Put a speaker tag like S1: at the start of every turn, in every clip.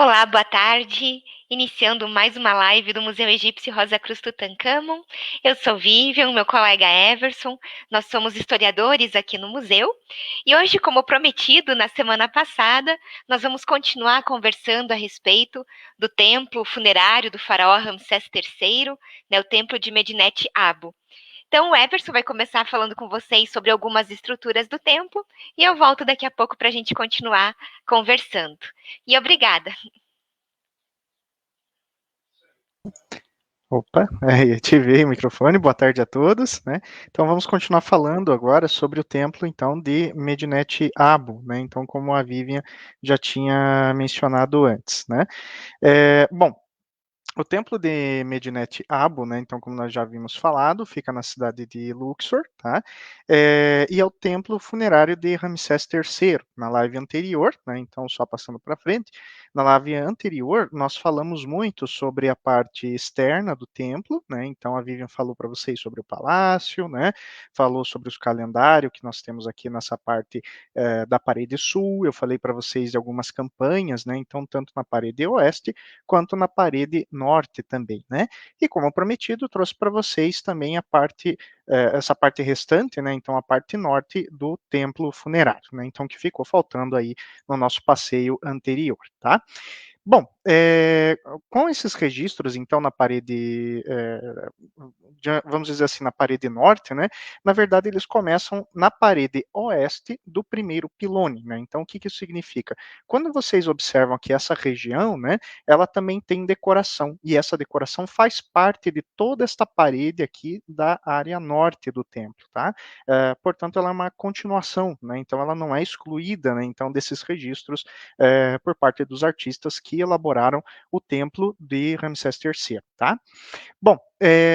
S1: Olá, boa tarde. Iniciando mais uma live do Museu Egípcio Rosa Cruz Tutancâmon. Eu sou Vivian, meu colega Everson. Nós somos historiadores aqui no museu. E hoje, como prometido na semana passada, nós vamos continuar conversando a respeito do templo funerário do faraó Ramsés III, né, o templo de Medinet Abu. Então, o Everson vai começar falando com vocês sobre algumas estruturas do templo e eu volto daqui a pouco para a gente continuar conversando. E obrigada.
S2: Opa, ativei o microfone, boa tarde a todos, né? Então vamos continuar falando agora sobre o templo, então, de Medinet Abu, né? Então, como a Vivian já tinha mencionado antes, né? Bom, o templo de Medinet Abu, né, então como nós já havíamos falado, fica na cidade de Luxor, tá? E é o templo funerário de Ramsés III. Na live anterior, né, então só passando para frente, na live anterior nós falamos muito sobre a parte externa do templo, né? Então a Vivian falou para vocês sobre o palácio, né? Falou sobre os calendários que nós temos aqui nessa parte da parede sul. Eu falei para vocês de algumas campanhas, né? Então tanto na parede oeste quanto na parede norte também, né? E como prometido, trouxe para vocês também a parte, essa parte restante, né? Então a parte norte do templo funerário, né? Então que ficou faltando aí no nosso passeio anterior, tá? Bom, com esses registros, então, na parede, vamos dizer assim, na parede norte, né? Na verdade, eles começam na parede oeste do primeiro pilone, né? Então, o que isso significa? Quando vocês observam que essa região, né? Ela também tem decoração, e essa decoração faz parte de toda esta parede aqui da área norte do templo, tá? Portanto, ela é uma continuação, né? Então, ela não é excluída, né? Então, desses registros por parte dos artistas que elaboraram o templo de Ramsés III, tá? Bom,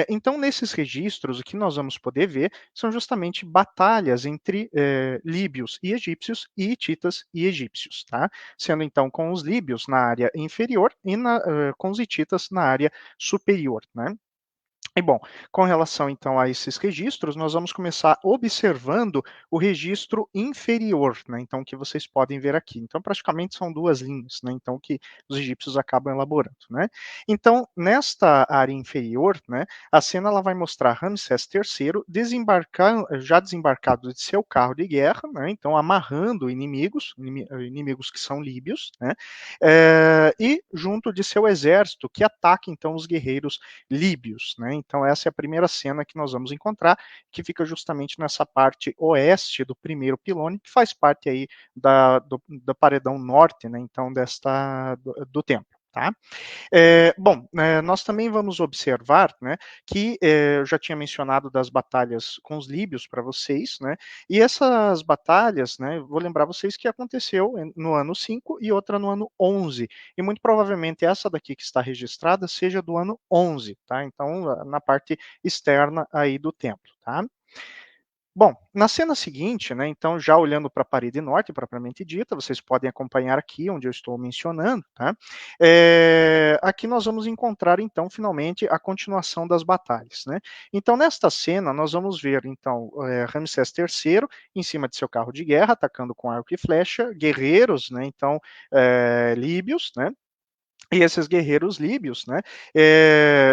S2: então nesses registros, o que nós vamos poder ver são justamente batalhas entre líbios e egípcios e hititas e egípcios, tá? Sendo então com os líbios na área inferior e com os hititas na área superior, né? E bom, com relação então a esses registros, nós vamos começar observando o registro inferior, né? Então, que vocês podem ver aqui. Então, praticamente são duas linhas, né? Então, que os egípcios acabam elaborando, né? Então, nesta área inferior, né? A cena ela vai mostrar Ramsés III já desembarcado de seu carro de guerra, né? Então, amarrando inimigos que são líbios, né? E junto de seu exército que ataca então os guerreiros líbios, né? Então essa é a primeira cena que nós vamos encontrar, que fica justamente nessa parte oeste do primeiro pilone, que faz parte aí do paredão norte, né? Então do templo. Tá? Bom, nós também vamos observar, né, que eu já tinha mencionado das batalhas com os líbios para vocês, né, e essas batalhas, né, vou lembrar vocês que aconteceu no ano 5 e outra no ano 11, e muito provavelmente essa daqui que está registrada seja do ano 11, tá? Então, na parte externa aí do templo, tá? Bom, na cena seguinte, né, então já olhando para a parede norte propriamente dita, vocês podem acompanhar aqui onde eu estou mencionando, tá? Aqui nós vamos encontrar então finalmente a continuação das batalhas, né? Então nesta cena nós vamos ver então Ramsés III em cima de seu carro de guerra atacando com arco e flecha guerreiros, né? Então líbios, né? E esses guerreiros líbios, né,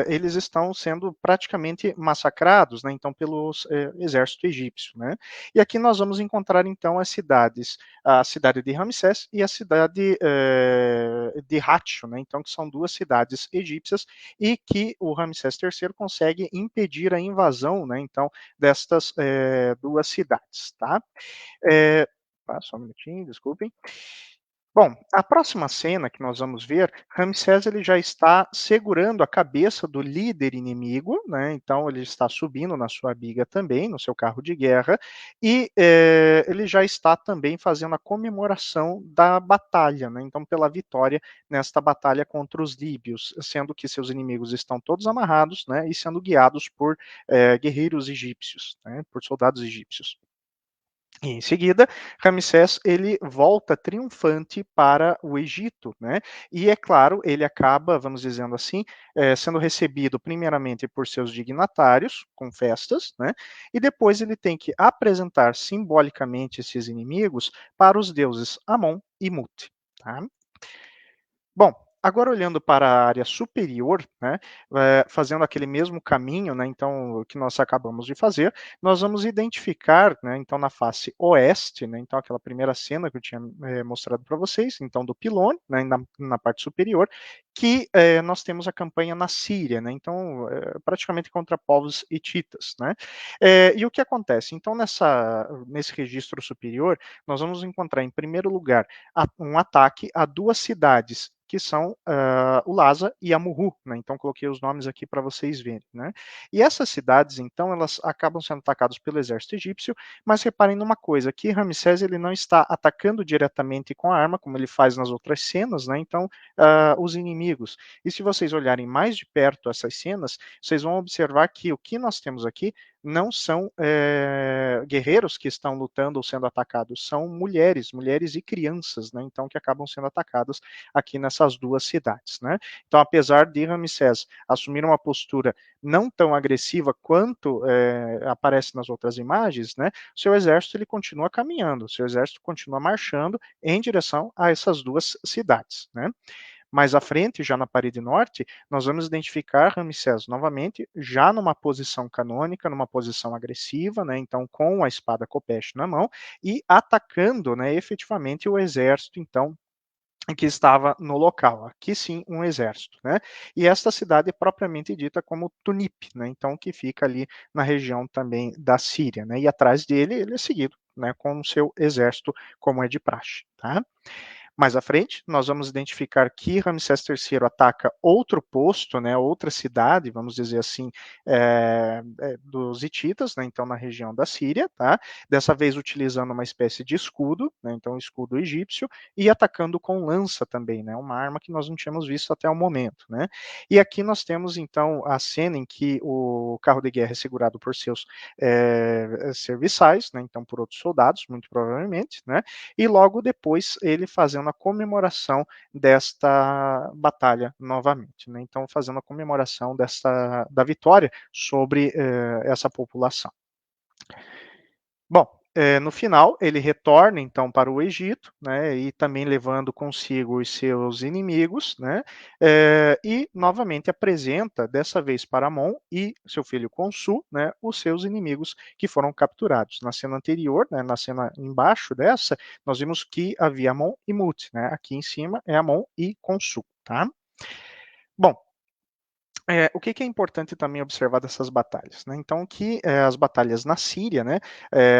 S2: eles estão sendo praticamente massacrados, né, então pelo exército egípcio, né. E aqui nós vamos encontrar então as cidades, a cidade de Ramsés e a cidade de Hatcho, né, então que são duas cidades egípcias e que o Ramsés III consegue impedir a invasão, né, então destas duas cidades, tá? Só um minutinho, desculpem. Bom, a próxima cena que nós vamos ver, Ramsés ele já está segurando a cabeça do líder inimigo, né? Então ele está subindo na sua biga também, no seu carro de guerra, e ele já está também fazendo a comemoração da batalha, né? Então pela vitória nesta batalha contra os líbios, sendo que seus inimigos estão todos amarrados, né? E sendo guiados por guerreiros egípcios, né? Por soldados egípcios. E em seguida, Ramsés ele volta triunfante para o Egito, né? E é claro, ele acaba, vamos dizendo assim, sendo recebido primeiramente por seus dignatários com festas, né? E depois ele tem que apresentar simbolicamente esses inimigos para os deuses Amon e Mut, tá? Bom, agora olhando para a área superior, né, fazendo aquele mesmo caminho, né, então o que nós acabamos de fazer, nós vamos identificar, né, então na face oeste, né, então aquela primeira cena que eu tinha mostrado para vocês, então do Pilone, né, na parte superior, que nós temos a campanha na Síria, né, então praticamente contra povos hititas, né. E o que acontece? Então nesse registro superior, nós vamos encontrar em primeiro lugar um ataque a duas cidades, que são o Lhasa e a Muhu, né? Então coloquei os nomes aqui para vocês verem, né? E essas cidades, então, elas acabam sendo atacadas pelo exército egípcio, mas reparem numa coisa, que Ramsés ele não está atacando diretamente com a arma, como ele faz nas outras cenas, né? Então, os inimigos. E se vocês olharem mais de perto essas cenas, vocês vão observar que o que nós temos aqui não são guerreiros que estão lutando ou sendo atacados, são mulheres e crianças, né? Então, que acabam sendo atacadas aqui nessas duas cidades, né? Então, apesar de Ramsés assumir uma postura não tão agressiva quanto aparece nas outras imagens, né? Seu exército ele continua caminhando, seu exército continua marchando em direção a essas duas cidades, né? Mais à frente, já na parede norte, nós vamos identificar Ramsés novamente, já numa posição canônica, numa posição agressiva, né, então com a espada Khopesh na mão, e atacando, né, efetivamente o exército, então, que estava no local. Aqui sim, um exército, né? E esta cidade é propriamente dita como Tunip, né? Então, que fica ali na região também da Síria, né? E atrás dele, ele é seguido, né, com o seu exército, como é de praxe, tá? Mais à frente, nós vamos identificar que Ramsés III ataca outro posto, né, outra cidade, vamos dizer assim, dos hititas, né, então na região da Síria, tá? Dessa vez utilizando uma espécie de escudo, né, então escudo egípcio, e atacando com lança também, né, uma arma que nós não tínhamos visto até o momento, né? E aqui nós temos então a cena em que o carro de guerra é segurado por seus serviçais, né, então por outros soldados, muito provavelmente, né? E logo depois ele fazendo a comemoração desta batalha novamente, né? Então fazendo a comemoração da vitória sobre essa população. Bom, no final ele retorna então para o Egito, né, e também levando consigo os seus inimigos, né, e novamente apresenta, dessa vez para Amon e seu filho Consu, né, os seus inimigos que foram capturados. Na cena anterior, né, na cena embaixo dessa, nós vimos que havia Amon e Mut, né, aqui em cima é Amon e Consu, tá? Bom, o que, que é importante também observar dessas batalhas, né? Então, que as batalhas na Síria, né,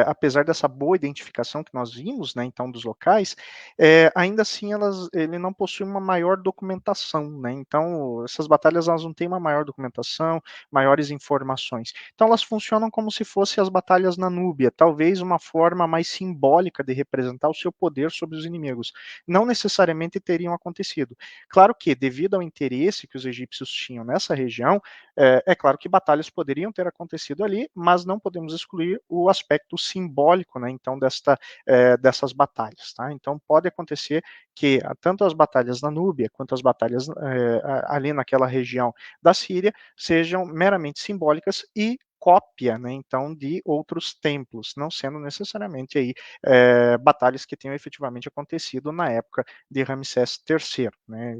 S2: apesar dessa boa identificação que nós vimos, né, então dos locais, ainda assim ele não possui uma maior documentação, né? Então, essas batalhas elas não têm uma maior documentação, maiores informações. Então, elas funcionam como se fossem as batalhas na Núbia, talvez uma forma mais simbólica de representar o seu poder sobre os inimigos. Não necessariamente teriam acontecido. Claro que, devido ao interesse que os egípcios tinham nessa região, é claro que batalhas poderiam ter acontecido ali, mas não podemos excluir o aspecto simbólico, né, então, dessas batalhas. Tá? Então, pode acontecer que tanto as batalhas na Núbia quanto as batalhas ali naquela região da Síria sejam meramente simbólicas e cópia, né, então, de outros templos, não sendo necessariamente aí batalhas que tenham efetivamente acontecido na época de Ramsés III. Né?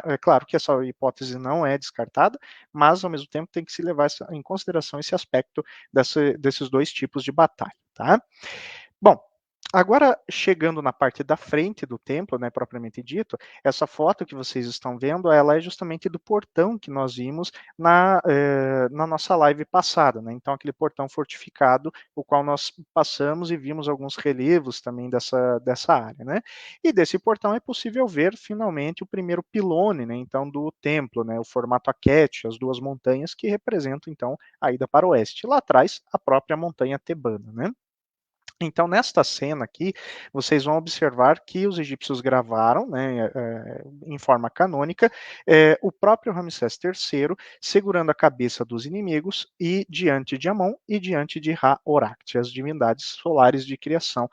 S2: É claro que essa hipótese não é descartada, mas ao mesmo tempo tem que se levar em consideração esse aspecto desses dois tipos de batalha. Tá? Bom, agora chegando na parte da frente do templo, né, propriamente dito, essa foto que vocês estão vendo, ela é justamente do portão que nós vimos na nossa live passada, né? Então aquele portão fortificado, o qual nós passamos e vimos alguns relevos também dessa área, né? E desse portão é possível ver finalmente o primeiro pilone, né? Então do templo, né? O formato Aquete, as duas montanhas que representam então a ida para o oeste. Lá atrás a própria montanha tebana, né? Então, nesta cena aqui, vocês vão observar que os egípcios gravaram, né, em forma canônica, o próprio Ramsés III segurando a cabeça dos inimigos e diante de Amon e diante de Ra-Horact, as divindades solares de criação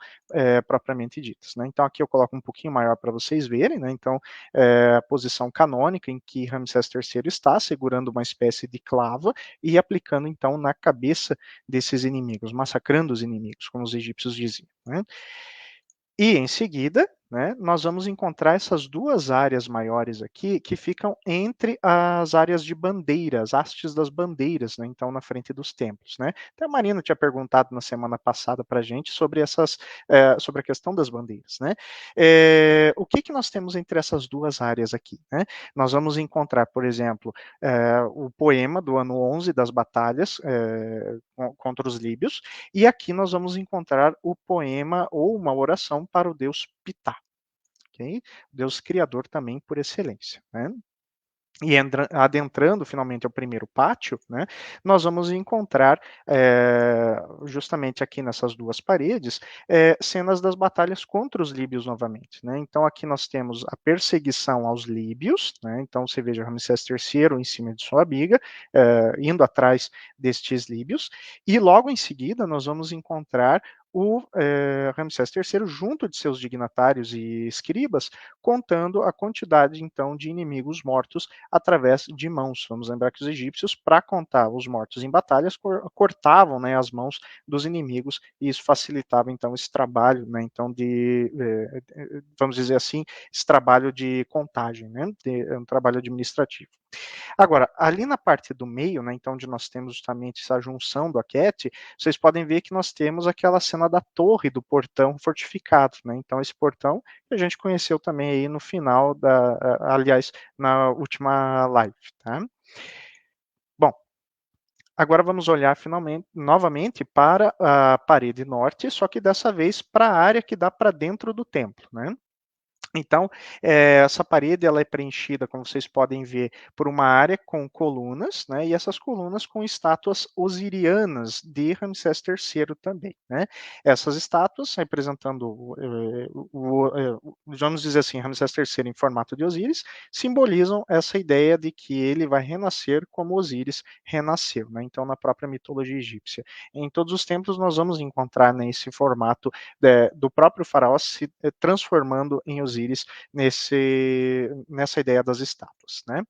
S2: propriamente ditas. Né? Então, aqui eu coloco um pouquinho maior para vocês verem, né? Então, a posição canônica em que Ramsés III está segurando uma espécie de clava e aplicando então na cabeça desses inimigos, massacrando os inimigos, como os egípcios diziam. Né? E em seguida, né, nós vamos encontrar essas duas áreas maiores aqui, que ficam entre as áreas de bandeiras, hastes das bandeiras, né, então na frente dos templos, né. Até a Marina tinha perguntado na semana passada para a gente sobre sobre a questão das bandeiras, né. O que nós temos entre essas duas áreas aqui, né? Nós vamos encontrar, por exemplo, o poema do ano 11 das batalhas contra os líbios, e aqui nós vamos encontrar o poema ou uma oração para o deus Ptah, ok? Deus criador também por excelência, né? E adentrando finalmente ao primeiro pátio, né, nós vamos encontrar justamente aqui nessas duas paredes cenas das batalhas contra os líbios novamente, né? Então aqui nós temos a perseguição aos líbios, né? Então você veja Ramsés III em cima de sua biga, indo atrás destes líbios, e logo em seguida nós vamos encontrar o Ramsés III junto de seus dignatários e escribas, contando a quantidade então de inimigos mortos através de mãos. Vamos lembrar que os egípcios, para contar os mortos em batalhas, cortavam, né, as mãos dos inimigos, e isso facilitava então esse trabalho, né, então vamos dizer assim, esse trabalho de contagem, né, um trabalho administrativo. Agora, ali na parte do meio, né, então onde nós temos justamente essa junção do Aquete, vocês podem ver que nós temos aquela cena da torre do portão fortificado, né? Então esse portão que a gente conheceu também aí no final aliás, na última live, tá? Bom, agora vamos olhar finalmente, novamente para a parede norte, só que dessa vez para a área que dá para dentro do templo, né? Então, essa parede ela é preenchida, como vocês podem ver, por uma área com colunas, né, e essas colunas com estátuas osirianas de Ramsés III também, né. Essas estátuas representando, vamos dizer assim, Ramsés III em formato de Osíris, simbolizam essa ideia de que ele vai renascer como Osíris renasceu, né, então na própria mitologia egípcia. Em todos os templos nós vamos encontrar nesse formato do próprio faraó se transformando em Osíris nessa ideia das estátuas, né?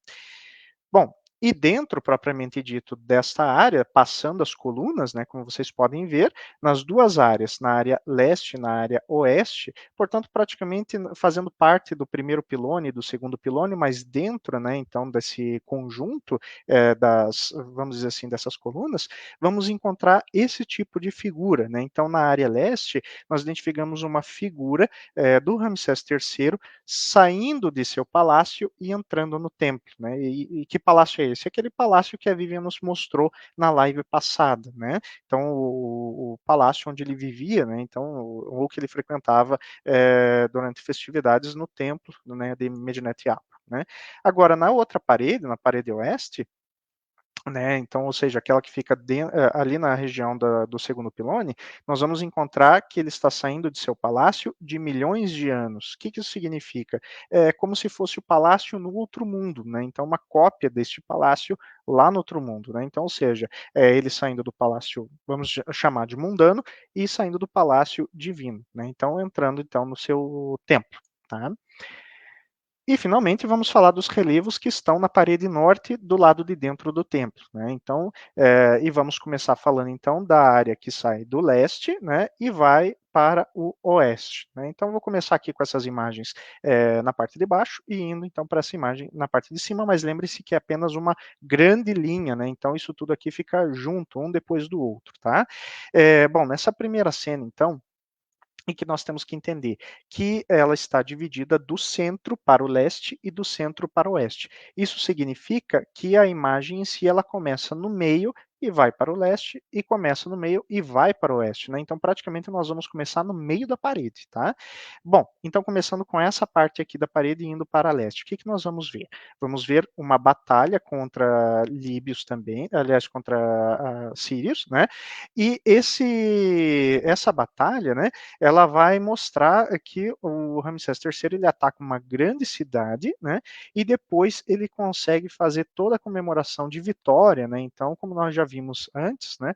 S2: Bom, e dentro, propriamente dito, desta área, passando as colunas, né, como vocês podem ver, nas duas áreas, na área leste e na área oeste, portanto, praticamente fazendo parte do primeiro pilone e do segundo pilone, mas dentro, né, então, desse conjunto vamos dizer assim, dessas colunas, vamos encontrar esse tipo de figura, né? Então, na área leste, nós identificamos uma figura do Ramsés III saindo de seu palácio e entrando no templo, né? E que palácio é esse? Aquele palácio que a Vivian nos mostrou na live passada, né? Então, o palácio onde ele vivia, né? Então, ou que ele frequentava durante festividades no templo, né, de Medinet Hapo, né? Agora, na outra parede, na parede oeste, né, então, ou seja, aquela que fica ali na região do segundo pilone, nós vamos encontrar que ele está saindo de seu palácio de milhões de anos. O que isso significa? É como se fosse o palácio no outro mundo, né? Então, uma cópia deste palácio lá no outro mundo, né? Então, ou seja, ele saindo do palácio, vamos chamar de mundano, e saindo do palácio divino, né? Então, entrando então no seu templo, tá? E, finalmente, vamos falar dos relevos que estão na parede norte do lado de dentro do templo, né? Então, e vamos começar falando, então, da área que sai do leste, né, e vai para o oeste, né? Então, vou começar aqui com essas imagens na parte de baixo e indo, então, para essa imagem na parte de cima, mas lembre-se que é apenas uma grande linha, né? Então, isso tudo aqui fica junto, um depois do outro, tá? Bom, nessa primeira cena, então, e que nós temos que entender que ela está dividida do centro para o leste e do centro para o oeste. Isso significa que a imagem em si ela começa no meio e vai para o leste, e começa no meio e vai para o oeste, né? Então, praticamente, nós vamos começar no meio da parede, tá? Bom, então, começando com essa parte aqui da parede e indo para leste, o que nós vamos ver? Vamos ver uma batalha contra líbios também, aliás, contra sírios, né? E essa batalha, né, ela vai mostrar que o Ramsés III ele ataca uma grande cidade, né, e depois ele consegue fazer toda a comemoração de vitória, né, então como nós já vimos antes, né,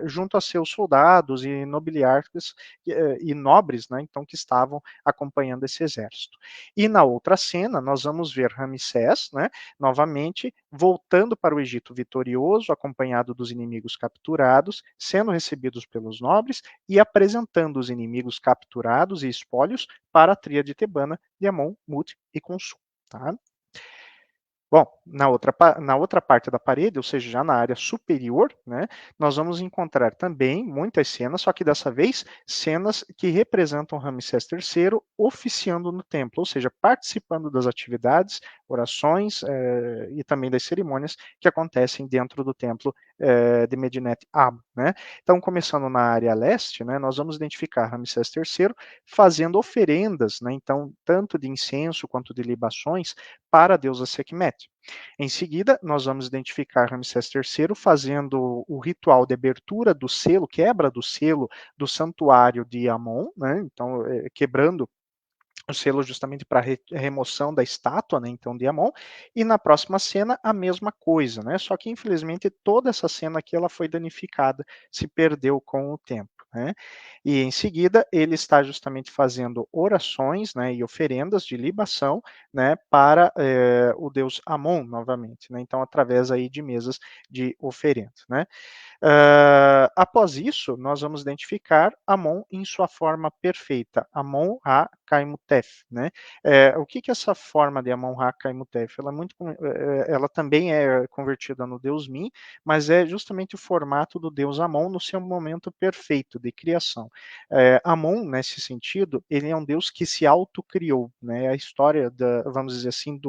S2: junto a seus soldados e nobiliarcas e nobres, né, então que estavam acompanhando esse exército. E na outra cena nós vamos ver Ramsés, né, novamente voltando para o Egito vitorioso, acompanhado dos inimigos capturados, sendo recebidos pelos nobres e apresentando os inimigos capturados e espólios para a tríade tebana de Amon, Mut e Consul. Tá? Bom, na outra parte da parede, ou seja, já na área superior, né, nós vamos encontrar também muitas cenas, só que dessa vez cenas que representam Ramsés III oficiando no templo, ou seja, participando das atividades, orações e também das cerimônias que acontecem dentro do templo de Medinet Ab. Né? Então, começando na área leste, né, nós vamos identificar Ramsés III fazendo oferendas, né, então, tanto de incenso quanto de libações, para a deusa Sekhmet. Em seguida, nós vamos identificar Ramsés III fazendo o ritual de abertura do selo, quebra do selo do santuário de Amon, né? Então, quebrando o selo justamente para remoção da estátua, né, então de Amon, e na próxima cena a mesma coisa, né? Só que infelizmente toda essa cena aqui ela foi danificada, se perdeu com o tempo, né? E em seguida ele está justamente fazendo orações, né, e oferendas de libação, né, para o deus Amon novamente, né? Então através aí de mesas de oferendas, né? Após isso, nós vamos identificar Amon em sua forma perfeita, Amon Ra Kaimutef. Né? O que é essa forma de Amon Ra Kaimutef? Ela também é convertida no deus Min, mas é justamente o formato do deus Amon no seu momento perfeito de criação. Amon, nesse sentido, ele é um deus que se autocriou. Né? A história, vamos dizer assim,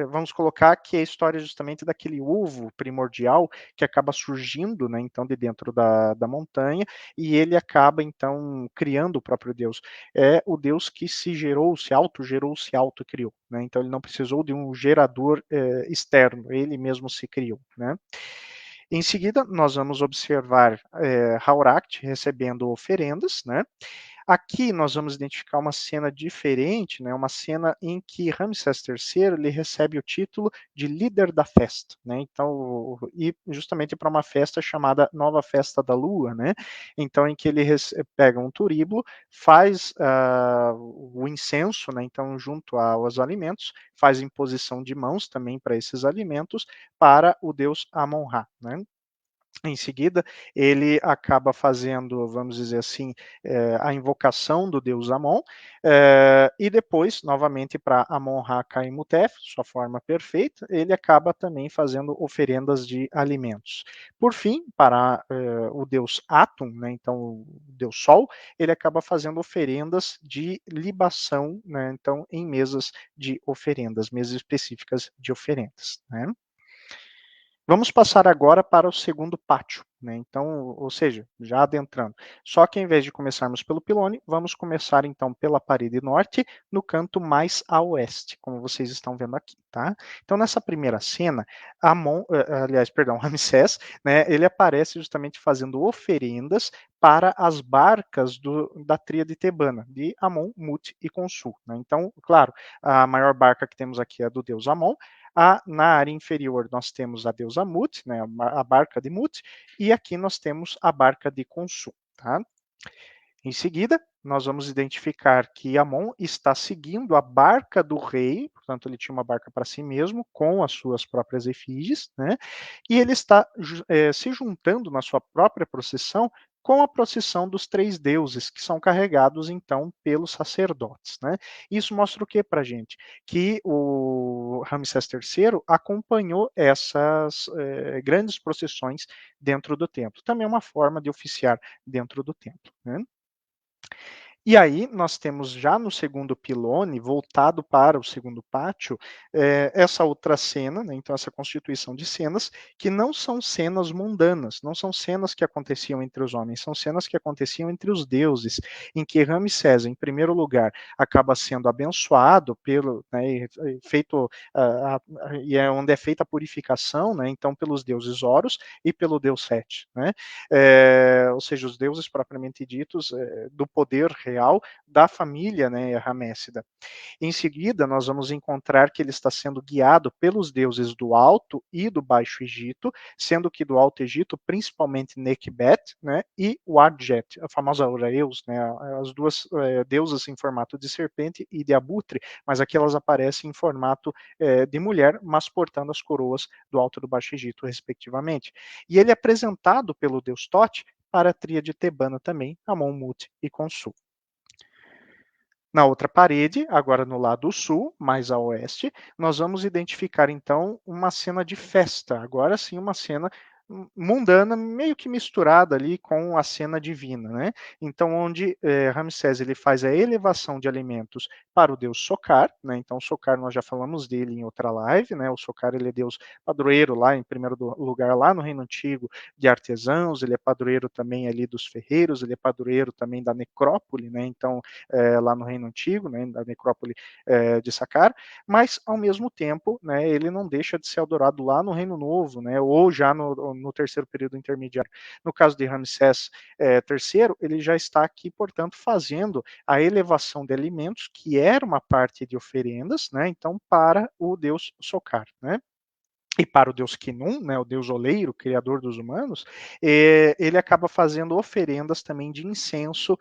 S2: vamos colocar que é a história justamente daquele ovo primordial que acaba surgindo, né, então de dentro da montanha, e ele acaba então criando o próprio Deus. É o Deus que se autogerou, se autocriou, né? Então ele não precisou de um gerador externo, ele mesmo se criou, né? Em seguida, nós vamos observar Hauracht recebendo oferendas, né? Aqui nós vamos identificar uma cena diferente, né? Uma cena em que Ramsés III ele recebe o título de líder da festa, né? Então, e justamente para uma festa chamada Nova Festa da Lua, né? Então, em que ele pega um turíbulo, faz o incenso, né? Então, junto aos alimentos, faz imposição de mãos também para esses alimentos para o deus Amon-Ra, né? Em seguida, ele acaba fazendo, vamos dizer assim, a invocação do deus Amon, e depois, novamente, para Amon-Ra Kaimutef, sua forma perfeita, ele acaba também fazendo oferendas de alimentos. Por fim, para o deus Atum, né, então o deus Sol, ele acaba fazendo oferendas de libação, né, então em mesas de oferendas, mesas específicas de oferendas. Né? Vamos passar agora para o segundo pátio, né? Então, ou seja, já adentrando. Só que em vez de começarmos pelo pilone, vamos começar então pela parede norte, no canto mais a oeste, como vocês estão vendo aqui, tá? Então, nessa primeira cena, aliás, perdão, Ramsés, né? Ele aparece justamente fazendo oferendas para as barcas da tríade tebana, de Amon, Mut e Consul. Né? Então, claro, a maior barca que temos aqui é a do deus Amon. Na área inferior nós temos a deusa Mut, né, a barca de Mut, e aqui nós temos a barca de Consul. Tá? Em seguida, nós vamos identificar que Amon está seguindo a barca do rei, portanto, ele tinha uma barca para si mesmo, com as suas próprias efígies, né? E ele está se juntando na sua própria procissão com a procissão dos três deuses, que são carregados, então, pelos sacerdotes. Né? Isso mostra o que para a gente? Que o Ramsés III acompanhou essas grandes procissões dentro do templo. Também é uma forma de oficiar dentro do templo. Né? E aí nós temos já no segundo pilone, voltado para o segundo pátio, essa outra cena, né, então essa constituição de cenas, que não são cenas mundanas, não são cenas que aconteciam entre os homens, são cenas que aconteciam entre os deuses, em que Ramsés, em primeiro lugar, acaba sendo abençoado pelo, né, feito, e é onde é feita a purificação, né, então pelos deuses Horus e pelo deus Sete, né, ou seja, os deuses propriamente ditos do poder real da família, né, ramessida. Em seguida, nós vamos encontrar que ele está sendo guiado pelos deuses do Alto e do Baixo Egito, sendo que do Alto Egito, principalmente Nekhbet, né, e Wadjet, a famosa Uraeus, né, as duas deusas em formato de serpente e de abutre, mas aqui elas aparecem em formato de mulher, mas portando as coroas do Alto e do Baixo Egito, respectivamente. E ele é apresentado pelo deus Tote para a tríade tebana também, Amon, Mut e Khonsu. Na outra parede, agora no lado sul, mais a oeste, nós vamos identificar então uma cena de festa. Agora sim, uma cena mundana, meio que misturada ali com a cena divina, né? Então, onde Ramsés ele faz a elevação de alimentos para o deus Sokar, né? Então, Sokar nós já falamos dele em outra live, né? O Sokar ele é deus padroeiro lá em primeiro lugar lá no Reino Antigo de artesãos, ele é padroeiro também ali dos ferreiros, ele é padroeiro também da necrópole, né? Então lá no Reino Antigo, né, da necrópole de Saqqara, mas ao mesmo tempo, né, ele não deixa de ser adorado lá no Reino Novo, né, ou já no terceiro período intermediário. No caso de Ramsés III, ele já está aqui, portanto, fazendo a elevação de alimentos, que era uma parte de oferendas, né, então para o deus Sokar, né? E para o deus Khnum, né, o deus oleiro, criador dos humanos, ele acaba fazendo oferendas também de incenso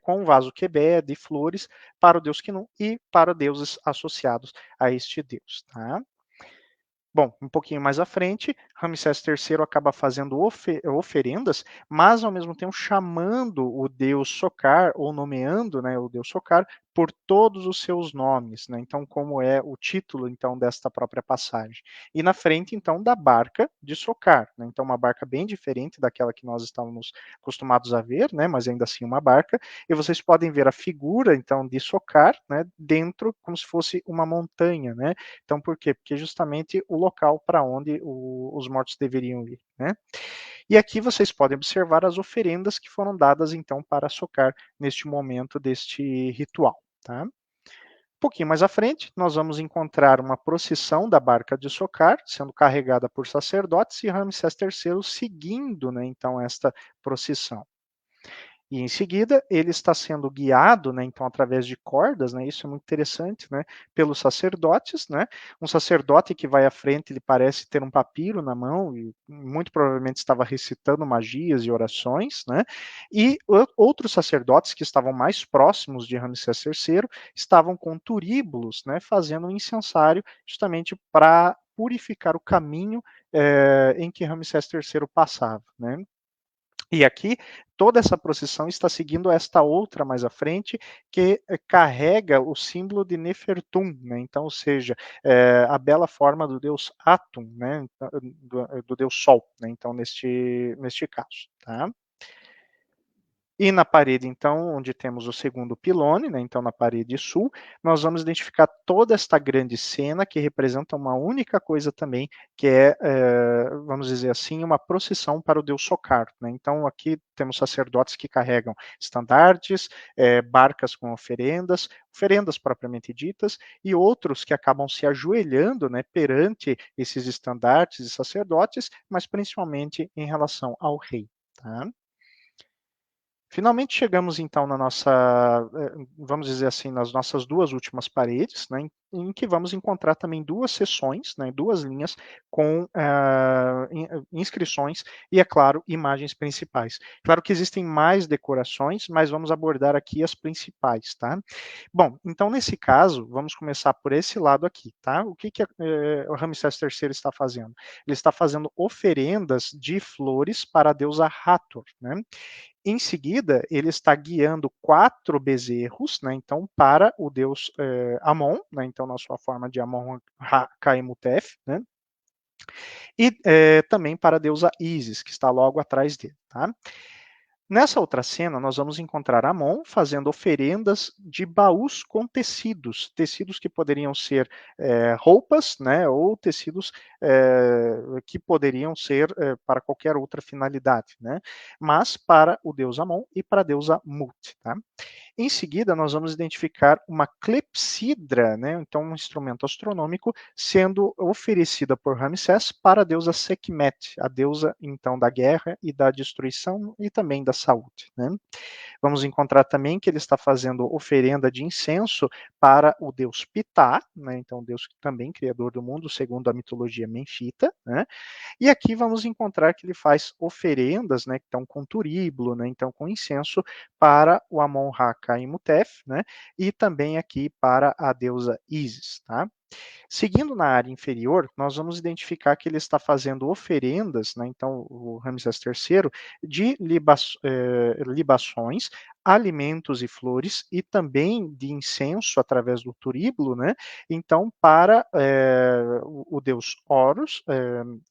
S2: com vaso quebé, de flores, para o deus Khnum e para deuses associados a este deus. Tá? Bom, um pouquinho mais à frente, Ramsés III acaba fazendo oferendas, mas ao mesmo tempo chamando o deus Sokar, ou nomeando, né, o deus Sokar por todos os seus nomes, né? Então, como é o título então desta própria passagem. E na frente então da barca de Sokar, né? Então uma barca bem diferente daquela que nós estávamos acostumados a ver, né, mas ainda assim uma barca, e vocês podem ver a figura então de Sokar, né, dentro como se fosse uma montanha, né? Então, por quê? Porque justamente o local para onde os mortos deveriam ir, né? E aqui vocês podem observar as oferendas que foram dadas então para Sokar neste momento deste ritual, tá? Um pouquinho mais à frente, nós vamos encontrar uma procissão da barca de Sokar, sendo carregada por sacerdotes e Ramsés III seguindo, né, então esta procissão. E em seguida, ele está sendo guiado, né, então através de cordas, né, isso é muito interessante, né, pelos sacerdotes, né, um sacerdote que vai à frente, ele parece ter um papiro na mão e muito provavelmente estava recitando magias e orações, né, e outros sacerdotes que estavam mais próximos de Ramsés III estavam com turíbulos, né, fazendo um incensário justamente para purificar o caminho em que Ramsés III passava, né. E aqui, toda essa procissão está seguindo esta outra mais à frente, que carrega o símbolo de Nefertum, né? Então, ou seja, a bela forma do deus Atum, né? Do deus Sol, né? Então, neste caso, tá? E na parede, então, onde temos o segundo pilone, né, então na parede sul, nós vamos identificar toda esta grande cena que representa uma única coisa também, que vamos dizer assim, uma procissão para o deus Sokar. Né? Então aqui temos sacerdotes que carregam estandartes, barcas com oferendas, oferendas propriamente ditas, e outros que acabam se ajoelhando, né, perante esses estandartes e sacerdotes, mas principalmente em relação ao rei. Tá? Finalmente chegamos então na nossa, vamos dizer assim, nas nossas duas últimas paredes, né, em que vamos encontrar também duas seções, né, duas linhas com inscrições e, é claro, imagens principais. Claro que existem mais decorações, mas vamos abordar aqui as principais, tá? Bom, então nesse caso, vamos começar por esse lado aqui, tá? O que o Ramsés III está fazendo? Ele está fazendo oferendas de flores para a deusa Hathor, né? Em seguida, ele está guiando 4 bezerros, né, então, para o deus Amon, né, então, na sua forma de Amon Ra-Ka-Imhotep, né, e também para a deusa Ísis, que está logo atrás dele. Tá? Nessa outra cena, nós vamos encontrar Amon fazendo oferendas de baús com tecidos, tecidos que poderiam ser roupas, né, ou tecidos que poderiam ser para qualquer outra finalidade, né, mas para o deus Amon e para a deusa Mut. Tá? Em seguida, nós vamos identificar uma clepsidra, né, então um instrumento astronômico, sendo oferecida por Ramsés para a deusa Sekhmet, a deusa então da guerra e da destruição e também da saúde, né? Vamos encontrar também que ele está fazendo oferenda de incenso para o deus Ptah, né? Então, Deus também criador do mundo, segundo a mitologia menfita, né? E aqui vamos encontrar que ele faz oferendas, né, então com turíbulo, né, então com incenso para o Amon-Ra Imhotep, né, e também aqui para a deusa Ísis, tá? Seguindo na área inferior, nós vamos identificar que ele está fazendo oferendas, né, então o Ramsés III, de libações, alimentos e flores, e também de incenso através do turíbulo, né, então para o deus Horus,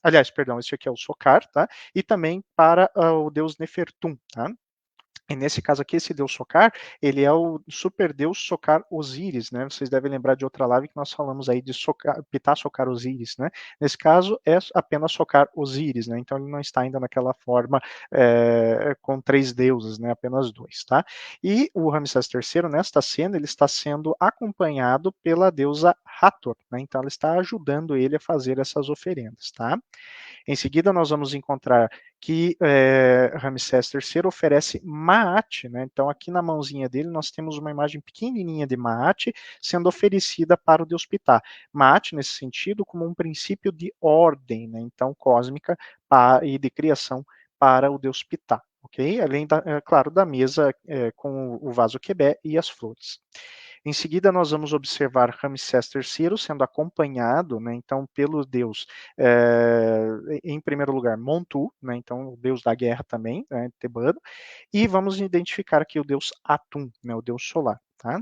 S2: aliás, perdão, esse aqui é o Sokar, tá, e também para o deus Nefertum, tá. E nesse caso aqui, esse deus Sokar, ele é o super deus Sokar Osíris, né? Vocês devem lembrar de outra live que nós falamos aí de Sokar, Ptah Sokar Osíris, né? Nesse caso, é apenas Sokar Osíris, né? Então ele não está ainda naquela forma com três deuses, né? Apenas dois, tá? E o Ramsés III, nesta cena, ele está sendo acompanhado pela deusa Hathor, né? Então ela está ajudando ele a fazer essas oferendas, tá? Em seguida, nós vamos encontrar que Ramsés III oferece Maat, né? Então, aqui na mãozinha dele, nós temos uma imagem pequenininha de Maat sendo oferecida para o deus Ptah. Maat, nesse sentido, como um princípio de ordem, né? Então, cósmica e de criação para o deus Ptah. Okay? Além, claro, da mesa com o vaso quebé e as flores. Em seguida, nós vamos observar Ramsés III sendo acompanhado, né, então, pelo deus, em primeiro lugar, Montu, né, então, o deus da guerra também, né, tebano, e vamos identificar aqui o deus Atum, né, o deus solar. Tá?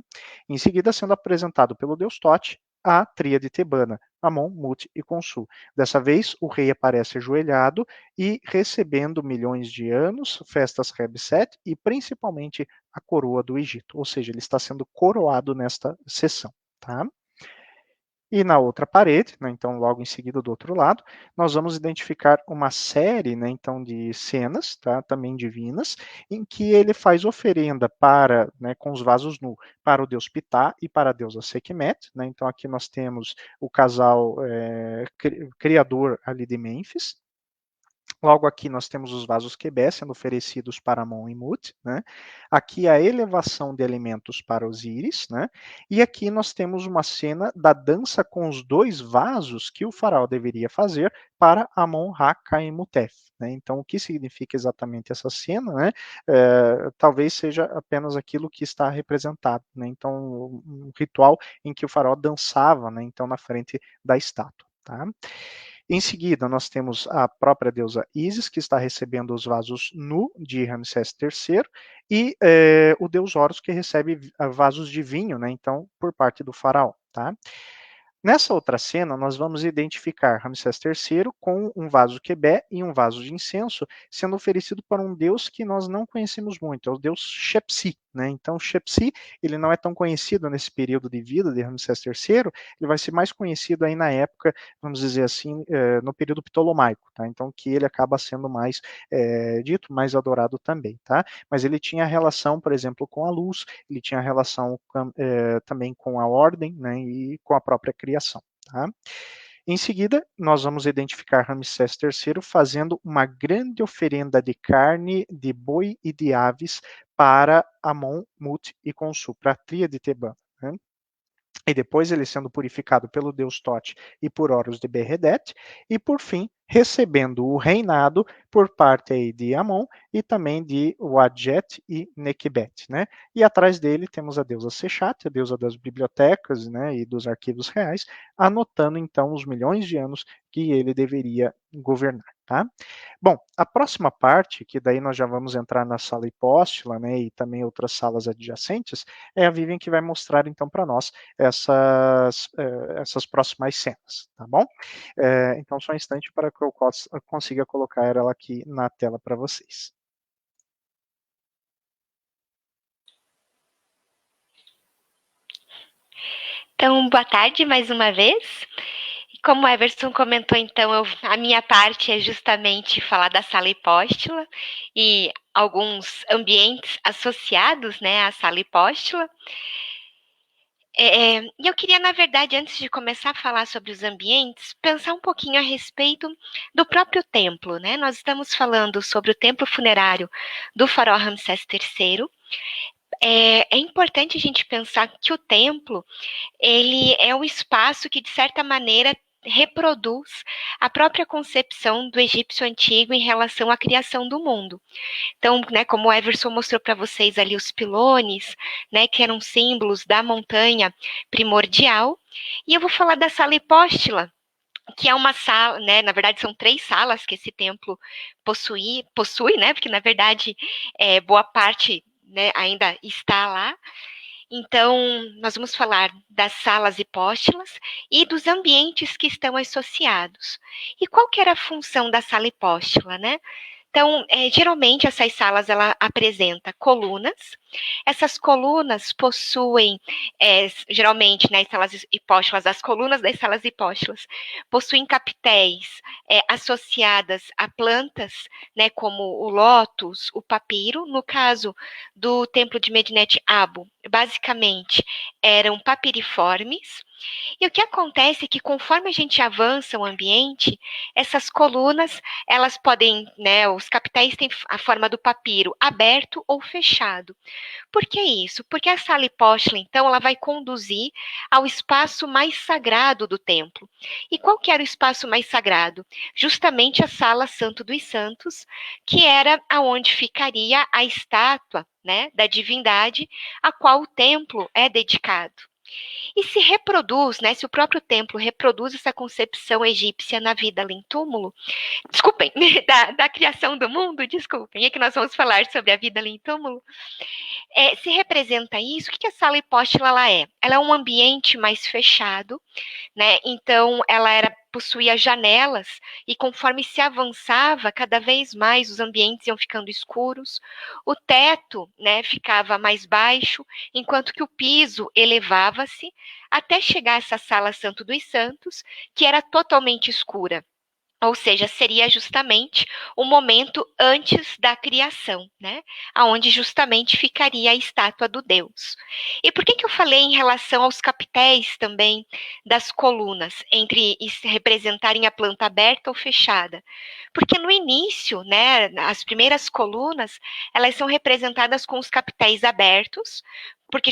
S2: Em seguida, sendo apresentado pelo deus Tote, a tríade tebana, Amon, Mut e Consul. Dessa vez, o rei aparece ajoelhado e recebendo milhões de anos, festas Rebset e principalmente a coroa do Egito, ou seja, ele está sendo coroado nesta sessão. Tá? E na outra parede, né, então logo em seguida do outro lado, nós vamos identificar uma série, né, então de cenas, tá, também divinas, em que ele faz oferenda para, né, com os vasos nu, para o deus Ptah e para a deusa Sekhmet, né, então aqui nós temos o casal criador ali de Mênfis. Logo aqui nós temos os vasos Quebé sendo oferecidos para Amon e Mut, né? Aqui a elevação de alimentos para Osíris, né? E aqui nós temos uma cena da dança com os dois vasos que o faraó deveria fazer para Amon-Ra Imhotep, né? Então, o que significa exatamente essa cena, né? Talvez seja apenas aquilo que está representado, né? Então, um ritual em que o faraó dançava, né? Então, na frente da estátua, tá? Em seguida, nós temos a própria deusa Ísis, que está recebendo os vasos nu de Ramsés III, e o deus Horus, que recebe vasos de vinho, né, então, por parte do faraó. Tá? Nessa outra cena, nós vamos identificar Ramsés III com um vaso quebé e um vaso de incenso sendo oferecido para um deus que nós não conhecemos muito, é o deus Shepsi. Né? Então, Shepsi, ele não é tão conhecido nesse período de vida de Ramsés III, ele vai ser mais conhecido aí na época, vamos dizer assim, no período ptolomaico, tá? Então, que ele acaba sendo mais dito, mais adorado também, tá? Mas ele tinha relação, por exemplo, com a luz, ele tinha relação também com a ordem, né, e com a própria criação, tá? Em seguida, nós vamos identificar Ramsés III fazendo uma grande oferenda de carne, de boi e de aves para Amon, Mut e Consul, para a tríade tebana. Né? E depois ele sendo purificado pelo deus Tote e por Horus de Berredet, e por fim, recebendo o reinado por parte aí de Amon e também de Wadjet e Nekhbet, né? E atrás dele temos a deusa Sechat, a deusa das bibliotecas, né, e dos arquivos reais, anotando então os milhões de anos que ele deveria governar, tá? Bom, a próxima parte, que daí nós já vamos entrar na sala hipóstila, né, e também outras salas adjacentes, é a Vivian que vai mostrar então para nós essas próximas cenas, tá bom? Então só um instante para que eu consiga colocar ela aqui na tela para vocês.
S1: Então, boa tarde mais uma vez. Como o Everson comentou, então, a minha parte é justamente falar da sala hipóstila e alguns ambientes associados, né, à sala hipóstila. E eu queria, na verdade, antes de começar a falar sobre os ambientes, pensar um pouquinho a respeito do próprio templo, né? Nós estamos falando sobre o templo funerário do faraó Ramsés III. É importante a gente pensar que o templo, ele é um espaço que, de certa maneira, reproduz a própria concepção do egípcio antigo em relação à criação do mundo. Então, né, como o Everson mostrou para vocês ali os pilones, né, que eram símbolos da montanha primordial, e eu vou falar da sala hipóstila, que é uma sala, né, na verdade são 3 salas que esse templo possui, né, porque na verdade boa parte, né, ainda está lá. Então, nós vamos falar das salas hipóstilas e dos ambientes que estão associados. E qual que era a função da sala hipóstila, né? Então, geralmente essas salas ela apresenta colunas. Essas colunas possuem, geralmente, nas salas hipóstilas, as colunas das salas hipóstilas possuem capitéis associadas a plantas, né, como o lótus, o papiro. No caso do templo de Medinet Abu, basicamente eram papiriformes. E o que acontece é que conforme a gente avança o ambiente, essas colunas, elas podem, né, os capitéis têm a forma do papiro aberto ou fechado. Por que isso? Porque a sala hipóstila, então, ela vai conduzir ao espaço mais sagrado do templo. E qual que era o espaço mais sagrado? Justamente a sala Santo dos Santos, que era aonde ficaria a estátua, né, da divindade a qual o templo é dedicado. E se reproduz, né, se o próprio templo reproduz essa concepção egípcia na vida além túmulo, desculpem, da criação do mundo, desculpem, é que nós vamos falar sobre a vida além túmulo, se representa isso, o que a sala hipóstila ela é? Ela é um ambiente mais fechado, né? Então, possuía janelas e conforme se avançava, cada vez mais os ambientes iam ficando escuros. O teto, né, ficava mais baixo, enquanto que o piso elevava-se até chegar a essa sala Santo dos Santos, que era totalmente escura. Ou seja, seria justamente o momento antes da criação, né? Aonde justamente ficaria a estátua do Deus. E por que eu falei em relação aos capitéis também das colunas, entre representarem a planta aberta ou fechada? Porque no início, né, as primeiras colunas, elas são representadas com os capitéis abertos, porque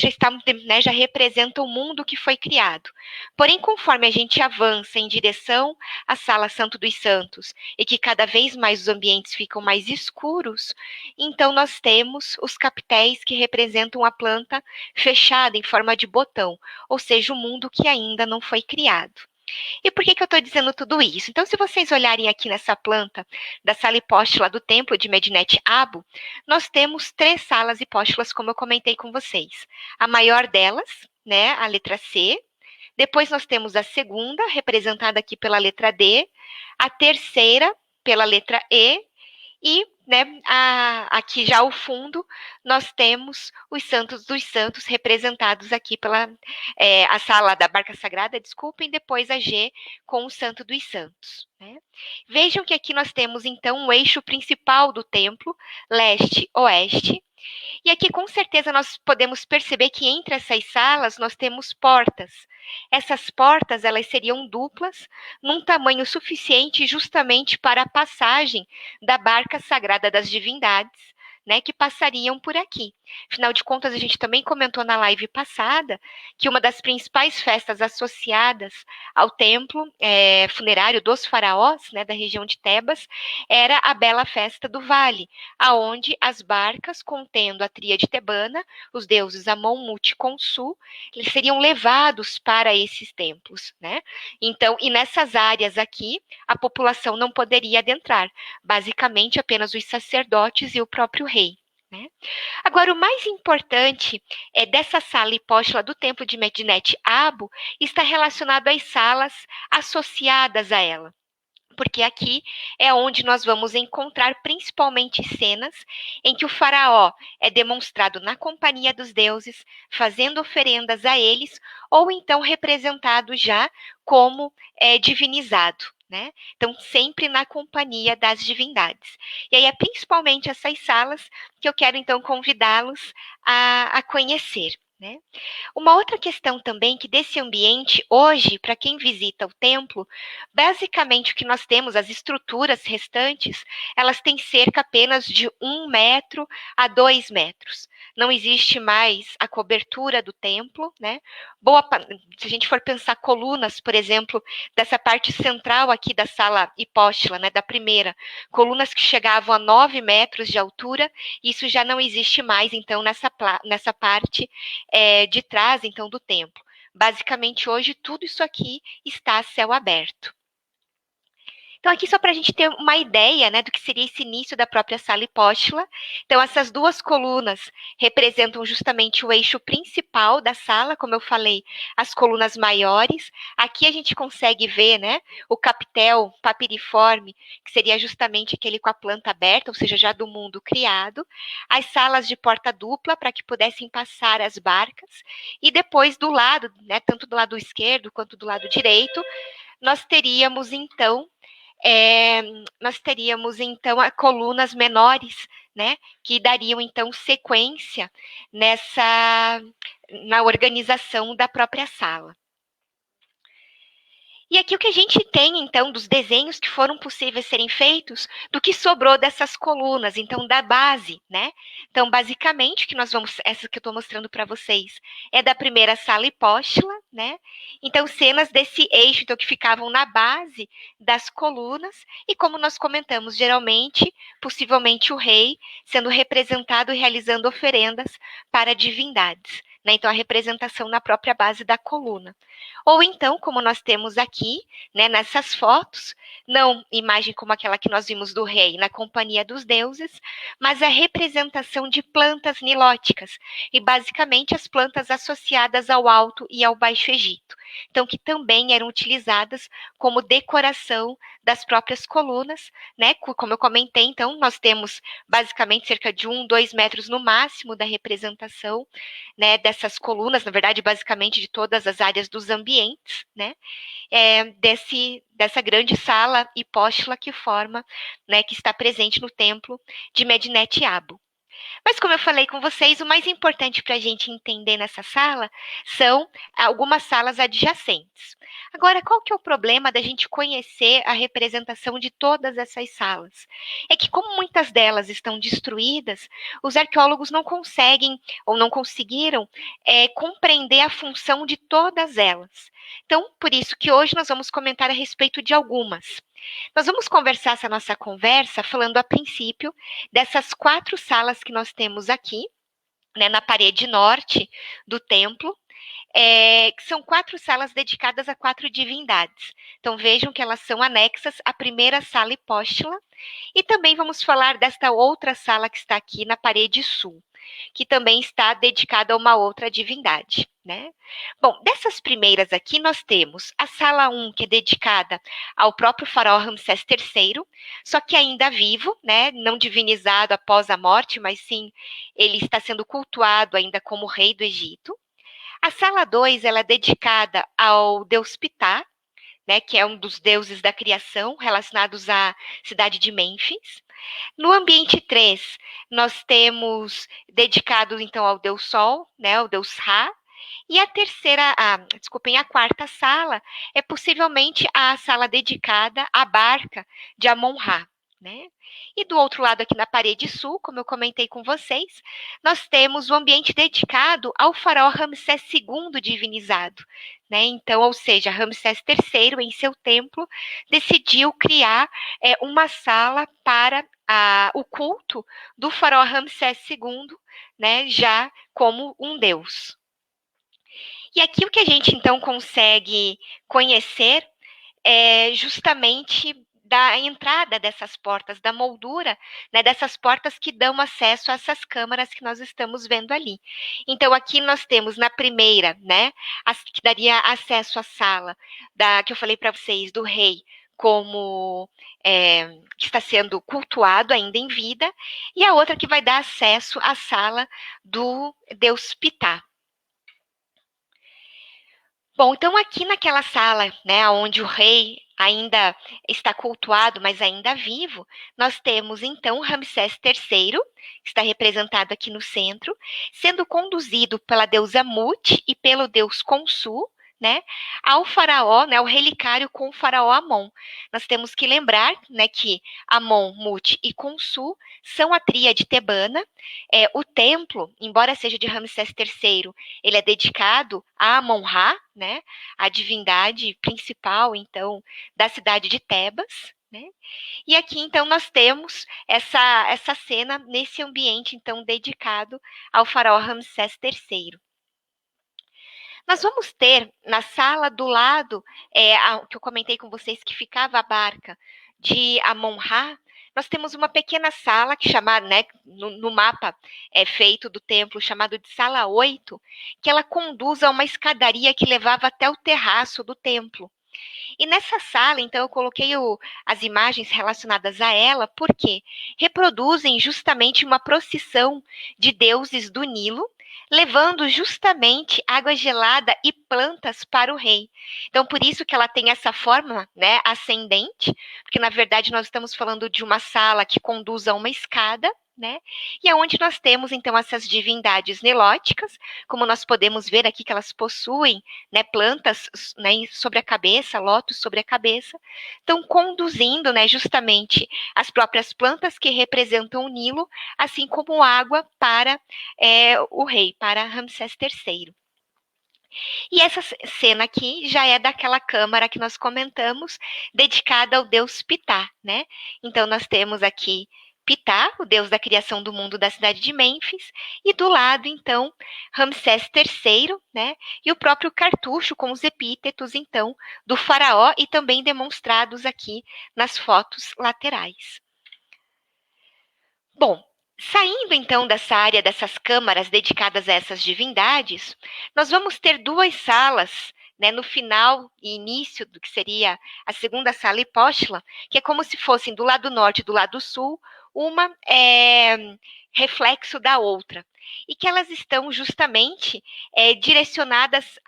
S1: né, já representam o mundo que foi criado. Porém, conforme a gente avança em direção à sala Santo dos Santos e que cada vez mais os ambientes ficam mais escuros, então nós temos os capitéis que representam a planta fechada em forma de botão, ou seja, o mundo que ainda não foi criado. E por que eu estou dizendo tudo isso? Então, se vocês olharem aqui nessa planta da sala hipóstila do templo de Medinet Abu, nós temos 3 salas hipóstilas, como eu comentei com vocês. A maior delas, né, a letra C. Depois nós temos a segunda, representada aqui pela letra D. A terceira, pela letra E. E, né, aqui já ao fundo, nós temos os santos dos santos representados aqui pela a sala da barca sagrada, desculpem, depois a G com o santo dos santos. Né? Vejam que aqui nós temos, então, o eixo principal do templo, leste-oeste, e aqui, com certeza, nós podemos perceber que entre essas salas nós temos portas. Essas portas, elas seriam duplas, num tamanho suficiente justamente para a passagem da barca sagrada das divindades, né, que passariam por aqui. Afinal de contas, a gente também comentou na live passada que uma das principais festas associadas ao templo funerário dos faraós, né, da região de Tebas, era a bela festa do vale, aonde as barcas contendo a tríade tebana, os deuses Amon, Mut e Khonsu, eles seriam levados para esses templos, né? Então, e nessas áreas aqui, a população não poderia adentrar, basicamente apenas os sacerdotes e o próprio rei. Né? Agora, o mais importante dessa sala hipóstila do templo de Medinet Abu está relacionado às salas associadas a ela. Porque aqui é onde nós vamos encontrar principalmente cenas em que o faraó é demonstrado na companhia dos deuses, fazendo oferendas a eles, ou então representado já como divinizado. Né? Então, sempre na companhia das divindades. E aí é principalmente essas salas que eu quero, então, convidá-los a conhecer. né? Uma outra questão também que desse ambiente, hoje, para quem visita o templo, basicamente o que nós temos, as estruturas restantes, elas têm cerca apenas de 1 metro a 2 metros. Não existe mais a cobertura do templo, né? Se a gente for pensar colunas, por exemplo, dessa parte central aqui da sala hipóstila, né, da primeira, colunas que chegavam a 9 metros de altura, isso já não existe mais, então, nessa parte de trás, então, do templo. Basicamente, hoje, tudo isso aqui está a céu aberto. Então, aqui só para a gente ter uma ideia, né, do que seria esse início da própria sala hipóstila. Então, essas duas colunas representam justamente o eixo principal da sala, como eu falei, as colunas maiores. Aqui a gente consegue ver, né, o capitel papiriforme, que seria justamente aquele com a planta aberta, ou seja, já do mundo criado. As salas de porta dupla, para que pudessem passar as barcas. E depois, do lado, né, tanto do lado esquerdo quanto do lado direito, nós teríamos, então, colunas menores, né, que dariam então sequência na organização da própria sala. E aqui o que a gente tem, então, dos desenhos que foram possíveis serem feitos, do que sobrou dessas colunas, então, da base, né? Então, basicamente, essa que eu estou mostrando para vocês, é da primeira sala hipóstila, né? Então, cenas desse eixo, então, que ficavam na base das colunas, e como nós comentamos, geralmente, possivelmente o rei sendo representado e realizando oferendas para divindades, né? Então, a representação na própria base da coluna. Ou então, como nós temos aqui, né, nessas fotos, não imagem como aquela que nós vimos do rei na companhia dos deuses, mas a representação de plantas nilóticas, e basicamente as plantas associadas ao Alto e ao Baixo Egito. Então, que também eram utilizadas como decoração das próprias colunas, né? Como eu comentei, então, nós temos basicamente cerca de 2 metros no máximo da representação, né, dessas colunas, na verdade, basicamente de todas as áreas dos ambientes, né, dessa grande sala hipóstila que forma, né, que está presente no templo de Medinet Abu. Mas como eu falei com vocês, o mais importante para a gente entender nessa sala são algumas salas adjacentes. Agora, qual que é o problema da gente conhecer a representação de todas essas salas? É que como muitas delas estão destruídas, os arqueólogos não conseguem ou não conseguiram compreender a função de todas elas. Então, por isso que hoje nós vamos comentar a respeito de algumas. Nós vamos conversar essa nossa conversa falando a princípio dessas 4 salas que nós temos aqui, né, na parede norte do templo, que são 4 salas dedicadas a 4 divindades. Então vejam que elas são anexas à primeira sala hipóstila, e também vamos falar desta outra sala que está aqui na parede sul, que também está dedicada a uma outra divindade, né? Bom, dessas primeiras aqui nós temos a sala 1, que é dedicada ao próprio faraó Ramsés III, só que ainda vivo, né? Não divinizado após a morte, mas sim ele está sendo cultuado ainda como rei do Egito. A sala 2, ela é dedicada ao deus Ptah, né, que é um dos deuses da criação relacionados à cidade de Mênfis. No ambiente 3, nós temos dedicado então ao deus Sol, né, ao deus Ra. E a quarta sala é possivelmente a sala dedicada à barca de Amon-Ra, né? E do outro lado, aqui na parede sul, como eu comentei com vocês, nós temos o ambiente dedicado ao faraó Ramsés II divinizado, né? Então, ou seja, Ramsés III, em seu templo, decidiu criar uma sala para o culto do faraó Ramsés II, né? Já como um deus. E aqui o que a gente então consegue conhecer é justamente da entrada dessas portas, da moldura, né, dessas portas que dão acesso a essas câmaras que nós estamos vendo ali. Então, aqui nós temos na primeira, né, que daria acesso à sala que eu falei para vocês, do rei, como que está sendo cultuado ainda em vida, e a outra que vai dar acesso à sala do deus Ptah. Bom, então aqui naquela sala, né, onde o rei ainda está cultuado, mas ainda vivo, nós temos então Ramsés III, que está representado aqui no centro, sendo conduzido pela deusa Mut e pelo deus Khonsu, né, ao faraó, né, o relicário com o faraó Amon. Nós temos que lembrar, né, que Amon, Mut e Khonsu são a tríade tebana. O templo, embora seja de Ramsés III, ele é dedicado a Amon-Ra, né, a divindade principal, então, da cidade de Tebas, né? E aqui, então, nós temos essa cena nesse ambiente, então, dedicado ao faraó Ramsés III. Nós vamos ter na sala do lado, que eu comentei com vocês que ficava a barca de Amon-Ra, nós temos uma pequena sala que chamada, né, no mapa feito do templo, chamado de sala 8, que ela conduz a uma escadaria que levava até o terraço do templo. E nessa sala, então, eu coloquei as imagens relacionadas a ela, porque reproduzem justamente uma procissão de deuses do Nilo, levando justamente água gelada e plantas para o rei. Então, por isso que ela tem essa forma, né, ascendente, porque na verdade nós estamos falando de uma sala que conduz a uma escada, né? E aonde nós temos então essas divindades nilóticas, como nós podemos ver aqui que elas possuem, né, plantas, né, sobre a cabeça, lótus sobre a cabeça, estão conduzindo, né, justamente as próprias plantas que representam o Nilo, assim como água para o rei, para Ramsés III. E essa cena aqui já é daquela câmara que nós comentamos, dedicada ao deus Ptah, né? Então nós temos aqui Ptah, o deus da criação do mundo da cidade de Mênfis, e do lado, então, Ramsés III, né? E o próprio cartucho com os epítetos, então, do faraó e também demonstrados aqui nas fotos laterais. Bom, saindo então dessa área dessas câmaras dedicadas a essas divindades, nós vamos ter duas salas, né, no final e início do que seria a segunda sala hipóstila, que é como se fossem do lado norte e do lado sul, uma reflexo da outra. E que elas estão justamente direcionadas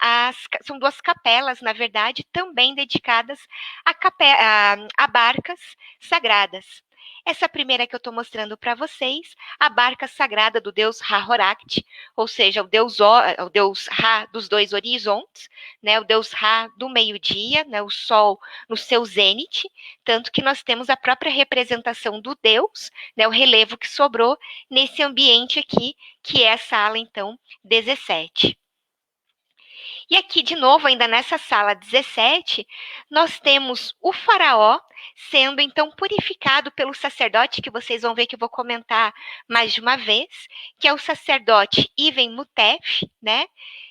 S1: são duas capelas, na verdade, também dedicadas a barcas sagradas. Essa primeira que eu estou mostrando para vocês, a barca sagrada do deus Ra-Horact, ou seja, o deus Ra dos dois horizontes, né, o deus Ra do meio-dia, né, o sol no seu zênite, tanto que nós temos a própria representação do deus, né, o relevo que sobrou nesse ambiente aqui, que é a sala, então, 17. E aqui, de novo, ainda nessa sala 17, nós temos o faraó sendo, então, purificado pelo sacerdote, que vocês vão ver que eu vou comentar mais de uma vez, que é o sacerdote Iven Mutef, né?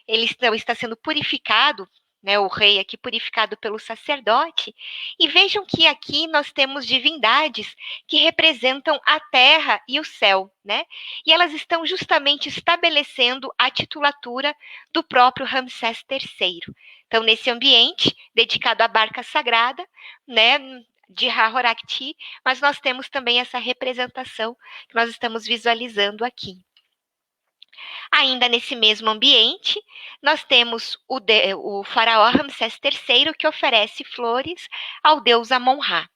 S1: Ele está sendo purificado, né, o rei aqui purificado pelo sacerdote. E vejam que aqui nós temos divindades que representam a terra e o céu, né? E elas estão justamente estabelecendo a titulatura do próprio Ramsés III. Então, nesse ambiente dedicado à barca sagrada, né, de Ra-Horact, mas nós temos também essa representação que nós estamos visualizando aqui. Ainda nesse mesmo ambiente, nós temos o faraó Ramsés III, que oferece flores ao deus Amon-Ra.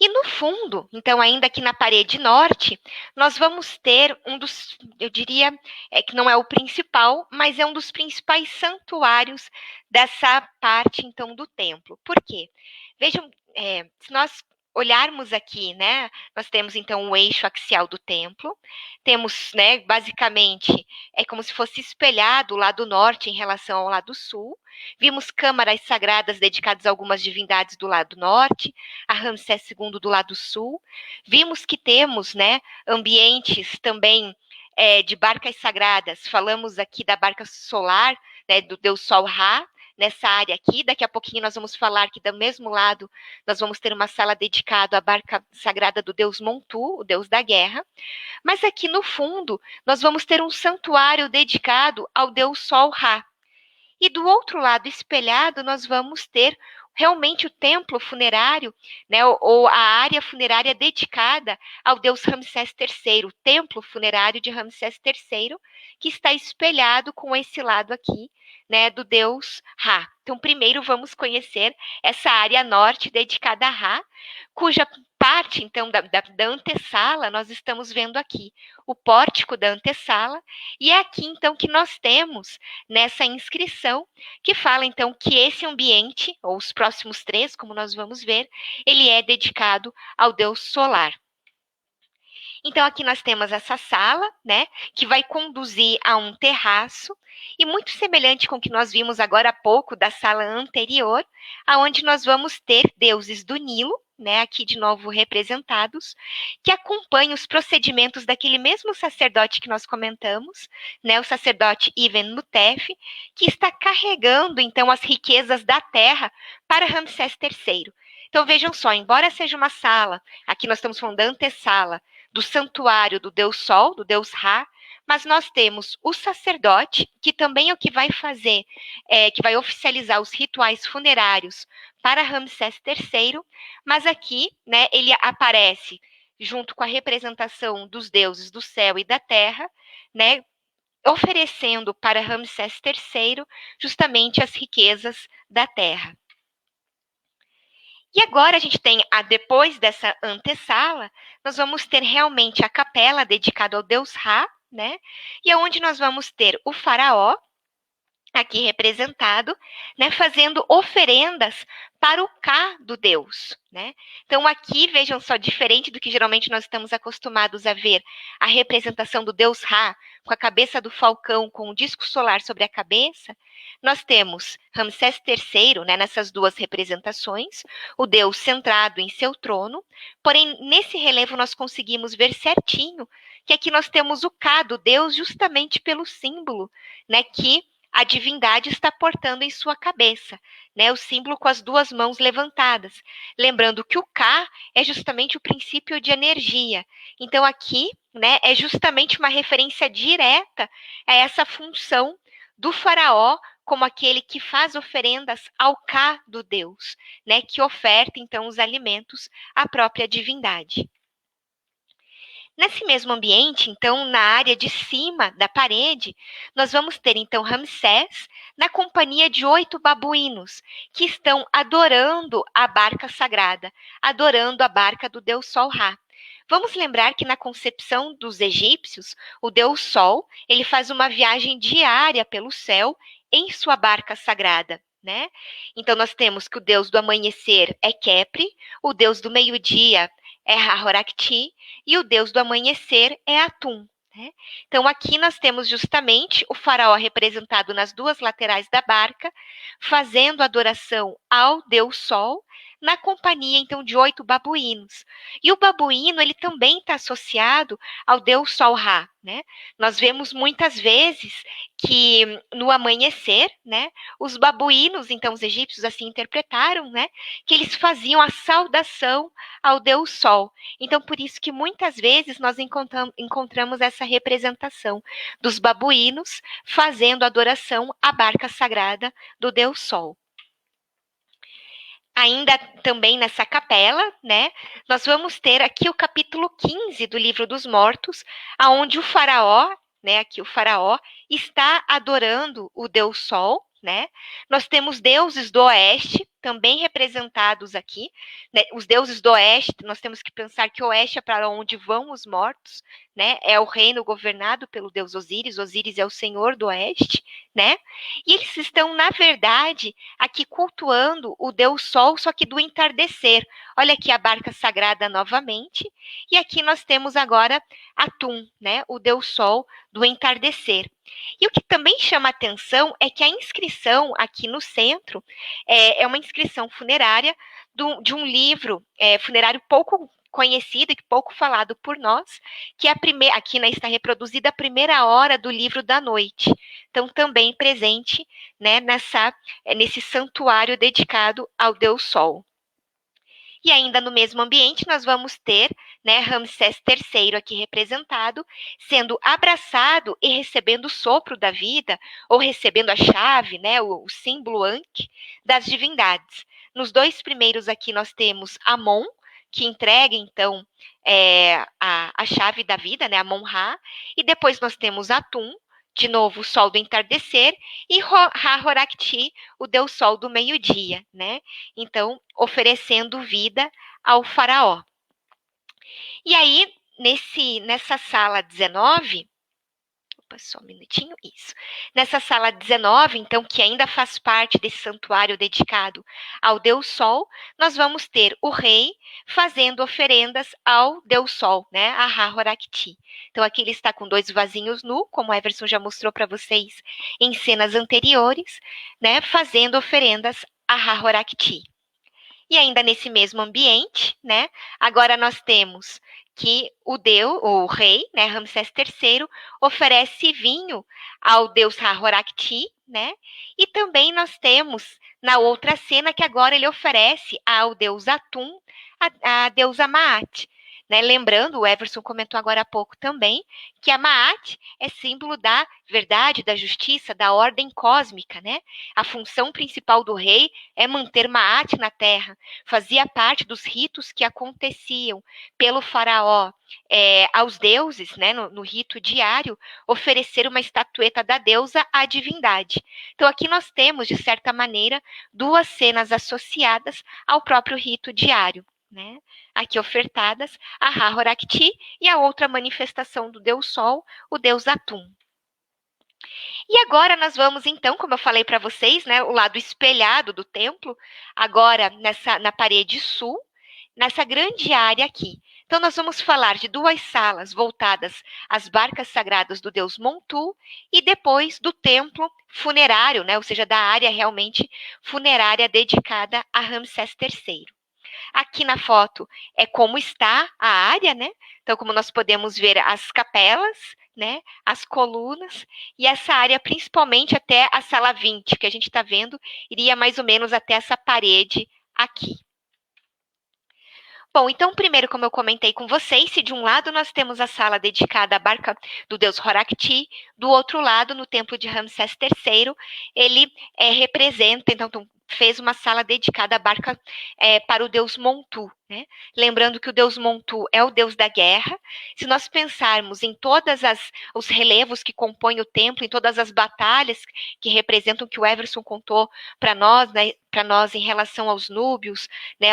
S1: E no fundo, então, ainda aqui na parede norte, nós vamos ter eu diria, que não é o principal, mas é um dos principais santuários dessa parte, então, do templo. Por quê? Vejam, se nós olharmos aqui, né, nós temos, então, o eixo axial do templo, temos, né, basicamente, é como se fosse espelhado o lado norte em relação ao lado sul, vimos câmaras sagradas dedicadas a algumas divindades do lado norte, a Ramsés II do lado sul. Vimos que temos, né, ambientes também de barcas sagradas. Falamos aqui da barca solar, né, do deus Sol Ra, nessa área aqui. Daqui a pouquinho nós vamos falar que do mesmo lado nós vamos ter uma sala dedicada à barca sagrada do deus Montu, o deus da guerra. Mas aqui no fundo nós vamos ter um santuário dedicado ao deus Sol Ra. E do outro lado, espelhado, nós vamos ter realmente o templo funerário, né, ou a área funerária dedicada ao deus Ramsés III, o templo funerário de Ramsés III, que está espelhado com esse lado aqui, né, do deus Ra. Então, primeiro vamos conhecer essa área norte dedicada a Ra, cuja parte, então, da antessala, nós estamos vendo aqui, o pórtico da antessala, e é aqui, então, que nós temos, nessa inscrição, que fala, então, que esse ambiente, ou os próximos 3, como nós vamos ver, ele é dedicado ao deus solar. Então, aqui nós temos essa sala, né, que vai conduzir a um terraço, e muito semelhante com o que nós vimos agora há pouco da sala anterior, aonde nós vamos ter deuses do Nilo, né, aqui de novo representados, que acompanham os procedimentos daquele mesmo sacerdote que nós comentamos, né, o sacerdote Iven Mutef, que está carregando, então, as riquezas da terra para Ramsés III. Então, vejam só, embora seja uma sala, aqui nós estamos falando da antessala, do santuário do deus Sol, do deus Ra, mas nós temos o sacerdote, que também é o que vai fazer, que vai oficializar os rituais funerários para Ramsés III, mas aqui, né, ele aparece junto com a representação dos deuses do céu e da terra, né, oferecendo para Ramsés III justamente as riquezas da terra. E agora a gente tem, depois dessa antessala, nós vamos ter realmente a capela dedicada ao deus Ra, né? E aonde nós vamos ter o faraó, aqui representado, né, fazendo oferendas para o Ka do Deus, né? Então aqui, vejam só, diferente do que geralmente nós estamos acostumados a ver, a representação do Deus Ra, com a cabeça do falcão, com o disco solar sobre a cabeça, nós temos Ramsés III, né, nessas duas representações, o Deus centrado em seu trono, porém, nesse relevo nós conseguimos ver certinho que aqui nós temos o Ka do Deus justamente pelo símbolo, né, que a divindade está portando em sua cabeça, né? O símbolo com as duas mãos levantadas. Lembrando que o Ka é justamente o princípio de energia. Então, aqui, né, é justamente uma referência direta a essa função do faraó como aquele que faz oferendas ao Ka do Deus, né? Que oferta, então, os alimentos à própria divindade. Nesse mesmo ambiente, então, na área de cima da parede, nós vamos ter, então, Ramsés na companhia de 8 babuínos, que estão adorando a barca sagrada, adorando a barca do deus Sol Ra. Vamos lembrar que na concepção dos egípcios, o deus Sol, ele faz uma viagem diária pelo céu em sua barca sagrada, né? Então, nós temos que o deus do amanhecer é Kepri, o deus do meio-dia é Hahorakti, e o deus do amanhecer é Atum. Né? Então, aqui nós temos justamente o faraó representado nas duas laterais da barca, fazendo adoração ao deus Sol, na companhia, então, de 8 babuínos. E o babuíno, ele também está associado ao deus Sol Ra, né? Nós vemos muitas vezes que no amanhecer, né, os babuínos, então os egípcios assim interpretaram, né, que eles faziam a saudação ao deus Sol. Então, por isso que muitas vezes nós encontramos essa representação dos babuínos fazendo adoração à barca sagrada do deus Sol. Ainda também nessa capela, né, nós vamos ter aqui o capítulo 15 do Livro dos Mortos, aonde o faraó, né, aqui o faraó, está adorando o deus Sol, né? Nós temos deuses do oeste, também representados aqui, né? Os deuses do oeste, nós temos que pensar que o oeste é para onde vão os mortos, né? É o reino governado pelo deus Osíris, Osíris é o senhor do oeste, né? E eles estão, na verdade, aqui cultuando o deus Sol, só que do entardecer. Olha aqui a barca sagrada novamente, e aqui nós temos agora Atum, né? O deus Sol do entardecer. E o que também chama atenção é que a inscrição aqui no centro é uma inscrição funerária de um livro funerário pouco conhecido e pouco falado por nós, que é aqui está reproduzida a primeira hora do livro da noite. Então, também presente, né, nesse santuário dedicado ao deus Sol. E ainda no mesmo ambiente, nós vamos ter, né, Ramsés III aqui representado, sendo abraçado e recebendo o sopro da vida, ou recebendo a chave, né, o símbolo Ankh, das divindades. Nos dois primeiros aqui nós temos Amon, que entrega, então, a chave da vida, né, Amon-Ra, e depois nós temos Atum, de novo, o sol do entardecer, e Ra-Horakhti, o deus sol do meio-dia, né? Então, oferecendo vida ao faraó. E aí, nessa sala 19, só um minutinho, isso. Nessa sala 19, então, que ainda faz parte desse santuário dedicado ao Deus Sol, nós vamos ter o rei fazendo oferendas ao Deus Sol, né, a Ra-Horakhti. Então, aqui ele está com 2 vasinhos nu, como o Everson já mostrou para vocês em cenas anteriores, né, fazendo oferendas a Ra-Horakhti. E ainda nesse mesmo ambiente, né, agora nós temos que o rei, né, Ramsés III, oferece vinho ao deus Ra-Horakhti, né? E também nós temos na outra cena que agora ele oferece ao deus Atum, a deusa Maat. Né? Lembrando, o Everson comentou agora há pouco também, que a Maat é símbolo da verdade, da justiça, da ordem cósmica, né? A função principal do rei é manter Maat na terra. Fazia parte dos ritos que aconteciam pelo faraó aos deuses, né, no rito diário, oferecer uma estatueta da deusa à divindade. Então, aqui nós temos, de certa maneira, 2 cenas associadas ao próprio rito diário. Né? Aqui ofertadas a Ra-Horakhti e a outra manifestação do deus Sol, o deus Atum. E agora nós vamos, então, como eu falei para vocês, né, o lado espelhado do templo, agora na parede sul, nessa grande área aqui. Então, nós vamos falar de 2 salas voltadas às barcas sagradas do deus Montu e depois do templo funerário, né, ou seja, da área realmente funerária dedicada a Ramsés III. Aqui na foto é como está a área, né? Então, como nós podemos ver as capelas, né? As colunas e essa área, principalmente até a sala 20, que a gente está vendo, iria mais ou menos até essa parede aqui. Bom, então, primeiro, como eu comentei com vocês, se de um lado nós temos a sala dedicada à barca do deus Horakhti, do outro lado, no templo de Ramsés III, ele representa, então, fez uma sala dedicada à barca para o deus Montu, né? Lembrando que o deus Montu é o deus da guerra. Se nós pensarmos em todos os relevos que compõem o templo, em todas as batalhas que representam que o Everson contou para nós, né, em relação aos núbios, né,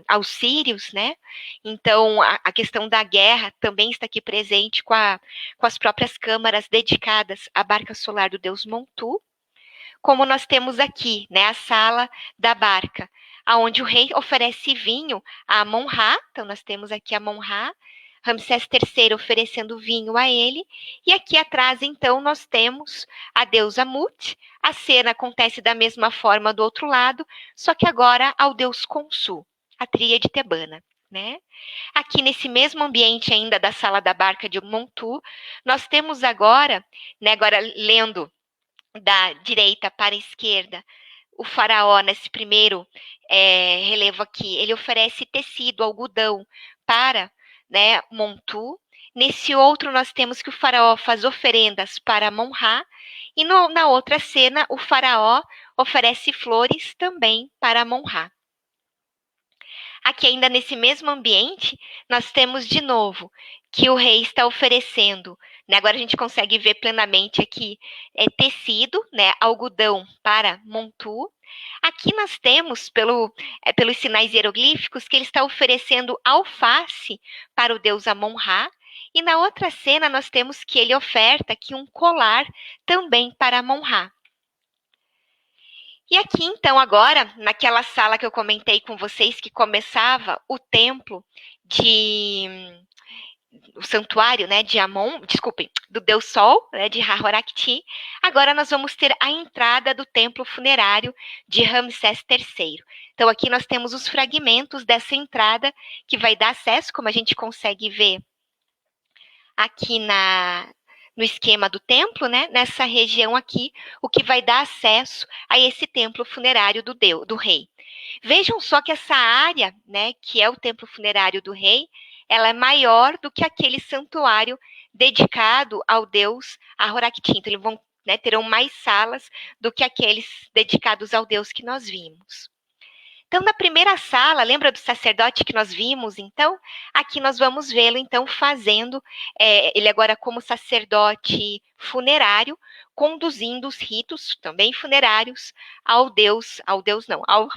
S1: aos sírios, né? Então, a questão da guerra também está aqui presente com as próprias câmaras dedicadas à barca solar do deus Montu, como nós temos aqui, né, a sala da barca, aonde o rei oferece vinho a Amon-Ra. Então, nós temos aqui Amon-Ra, Ramsés III oferecendo vinho a ele, e aqui atrás, então, nós temos a deusa Mut. A cena acontece da mesma forma do outro lado, só que agora ao deus Khonsu, a tríade tebana. Né? Aqui nesse mesmo ambiente ainda da sala da barca de Montu, nós temos agora, né, agora lendo da direita para a esquerda, o faraó, nesse primeiro relevo aqui, ele oferece tecido, algodão para, né, Montu. Nesse outro, nós temos que o faraó faz oferendas para Amon-Ra. E na outra cena, o faraó oferece flores também para Amon-Ra. Aqui, ainda nesse mesmo ambiente, nós temos de novo que o rei está oferecendo, né? Agora a gente consegue ver plenamente aqui tecido, né? Algodão para Montu. Aqui nós temos, pelos sinais hieroglíficos, que ele está oferecendo alface para o deus Amon-Ra. E na outra cena nós temos que ele oferta aqui um colar também para Amon-Ra. E aqui, então, agora, naquela sala que eu comentei com vocês, que começava o templo o santuário, né, de Amon, desculpem, do Deus Sol, né, de Ra-Horakhti, agora nós vamos ter a entrada do templo funerário de Ramsés III. Então, aqui nós temos os fragmentos dessa entrada, que vai dar acesso, como a gente consegue ver aqui no esquema do templo, né, nessa região aqui, o que vai dar acesso a esse templo funerário do rei. Vejam só que essa área, né, que é o templo funerário do rei, ela é maior do que aquele santuário dedicado ao deus Ra-Horakhti. Então, eles terão mais salas do que aqueles dedicados ao deus que nós vimos. Então, na primeira sala, lembra do sacerdote que nós vimos? Então, aqui nós vamos vê-lo, então, fazendo, ele agora como sacerdote funerário, conduzindo os ritos, também funerários, ao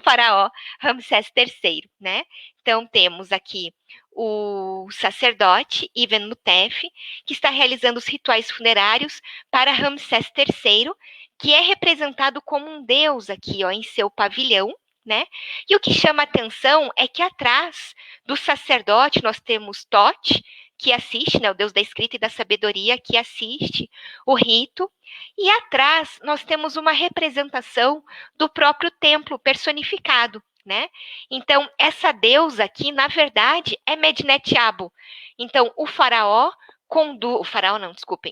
S1: faraó Ramsés III, né? Então, temos aqui o sacerdote Ibn-Mutef, que está realizando os rituais funerários para Ramsés III, que é representado como um deus aqui, ó, em seu pavilhão, né? E o que chama atenção é que atrás do sacerdote nós temos Tote, que assiste, né, o deus da escrita e da sabedoria, que assiste o rito, e atrás nós temos uma representação do próprio templo personificado, né? Então, essa deusa aqui, na verdade, é Medinet Abu. Então, o faraó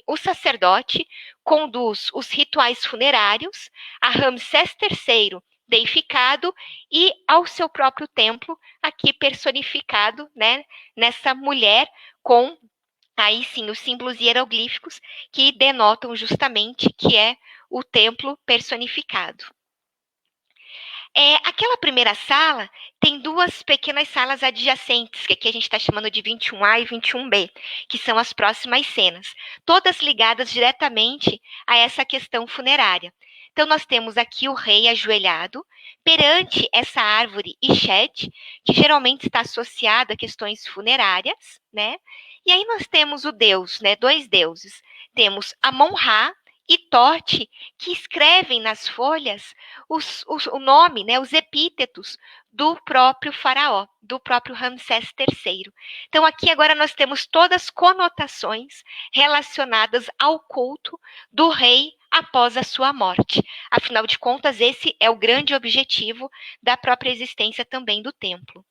S1: o sacerdote conduz os rituais funerários a Ramsés III, deificado, e ao seu próprio templo, aqui personificado, né, nessa mulher com, aí sim, os símbolos hieroglíficos que denotam justamente que é o templo personificado. Aquela primeira sala tem duas pequenas salas adjacentes, que aqui a gente está chamando de 21A e 21B, que são as próximas cenas, todas ligadas diretamente a essa questão funerária. Então, nós temos aqui o rei ajoelhado perante essa árvore Ixet, que geralmente está associada a questões funerárias, né? E aí nós temos o deus, né? Dois deuses. Temos Amon-Ra e Tote, que escrevem nas folhas o nome, né, os epítetos do próprio faraó, do próprio Ramsés III. Então, aqui agora nós temos todas as conotações relacionadas ao culto do rei após a sua morte. Afinal de contas, esse é o grande objetivo da própria existência também do templo.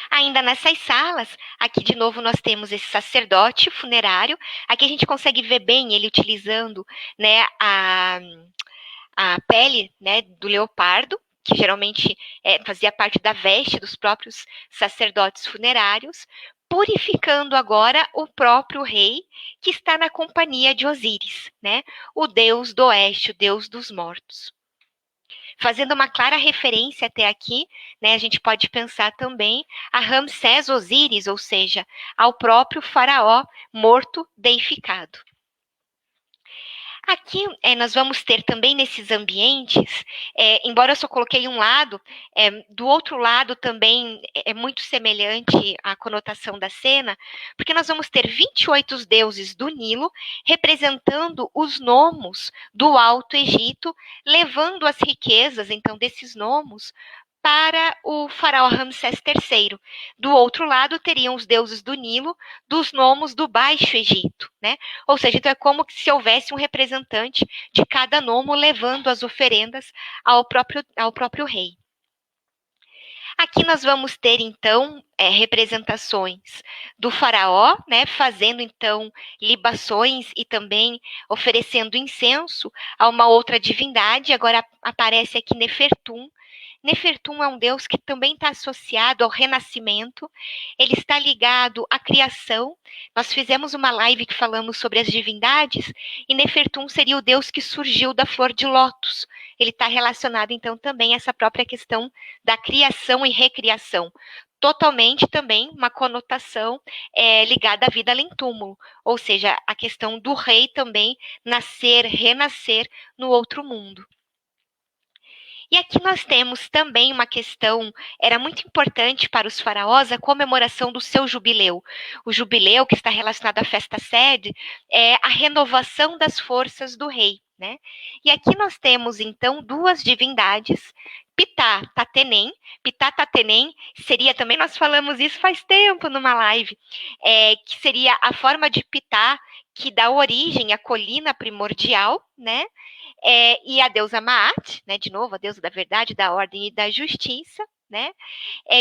S1: Ainda nessas salas, aqui de novo nós temos esse sacerdote funerário. Aqui a gente consegue ver bem ele utilizando, né, a pele, né, do leopardo, que geralmente fazia parte da veste dos próprios sacerdotes funerários, purificando agora o próprio rei, que está na companhia de Osíris, né, o deus do oeste, o deus dos mortos. Fazendo uma clara referência até aqui, né, a gente pode pensar também a Ramsés Osíris, ou seja, ao próprio faraó morto deificado. Aqui nós vamos ter também nesses ambientes, embora eu só coloquei um lado, do outro lado também é muito semelhante à conotação da cena, porque nós vamos ter 28 deuses do Nilo representando os nomos do Alto Egito, levando as riquezas, então, desses nomos para o faraó Ramsés III. Do outro lado, teriam os deuses do Nilo, dos nomos do Baixo Egito, né? Ou seja, então é como se houvesse um representante de cada nomo levando as oferendas ao próprio rei. Aqui nós vamos ter, então, representações do faraó, né, fazendo, então, libações e também oferecendo incenso a uma outra divindade. Agora aparece aqui Nefertum. Nefertum é um deus que também está associado ao renascimento, ele está ligado à criação. Nós fizemos uma live que falamos sobre as divindades, e Nefertum seria o deus que surgiu da flor de lótus. Ele está relacionado, então, também a essa própria questão da criação e recriação. Totalmente também uma conotação ligada à vida além túmulo, ou seja, a questão do rei também nascer, renascer no outro mundo. E aqui nós temos também uma questão, era muito importante para os faraós a comemoração do seu jubileu. O jubileu, que está relacionado à festa sede, é a renovação das forças do rei, né? E aqui nós temos, então, duas divindades, Ptah Tatenem. Ptah Tatenem seria, também nós falamos isso faz tempo numa live, que seria a forma de Ptah que dá origem à colina primordial, né? E a deusa Maat, né, de novo, a deusa da verdade, da ordem e da justiça, né,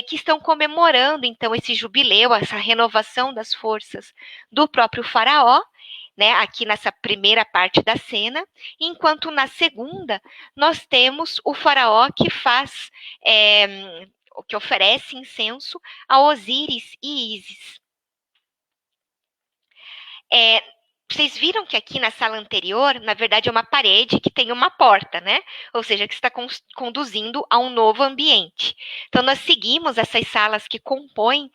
S1: que estão comemorando, então, esse jubileu, essa renovação das forças do próprio faraó, né, aqui nessa primeira parte da cena, enquanto na segunda nós temos o faraó que faz, que oferece incenso a Osíris e Ísis. Vocês viram que aqui na sala anterior, na verdade, é uma parede que tem uma porta, né? Ou seja, que está conduzindo a um novo ambiente. Então, nós seguimos essas salas que compõem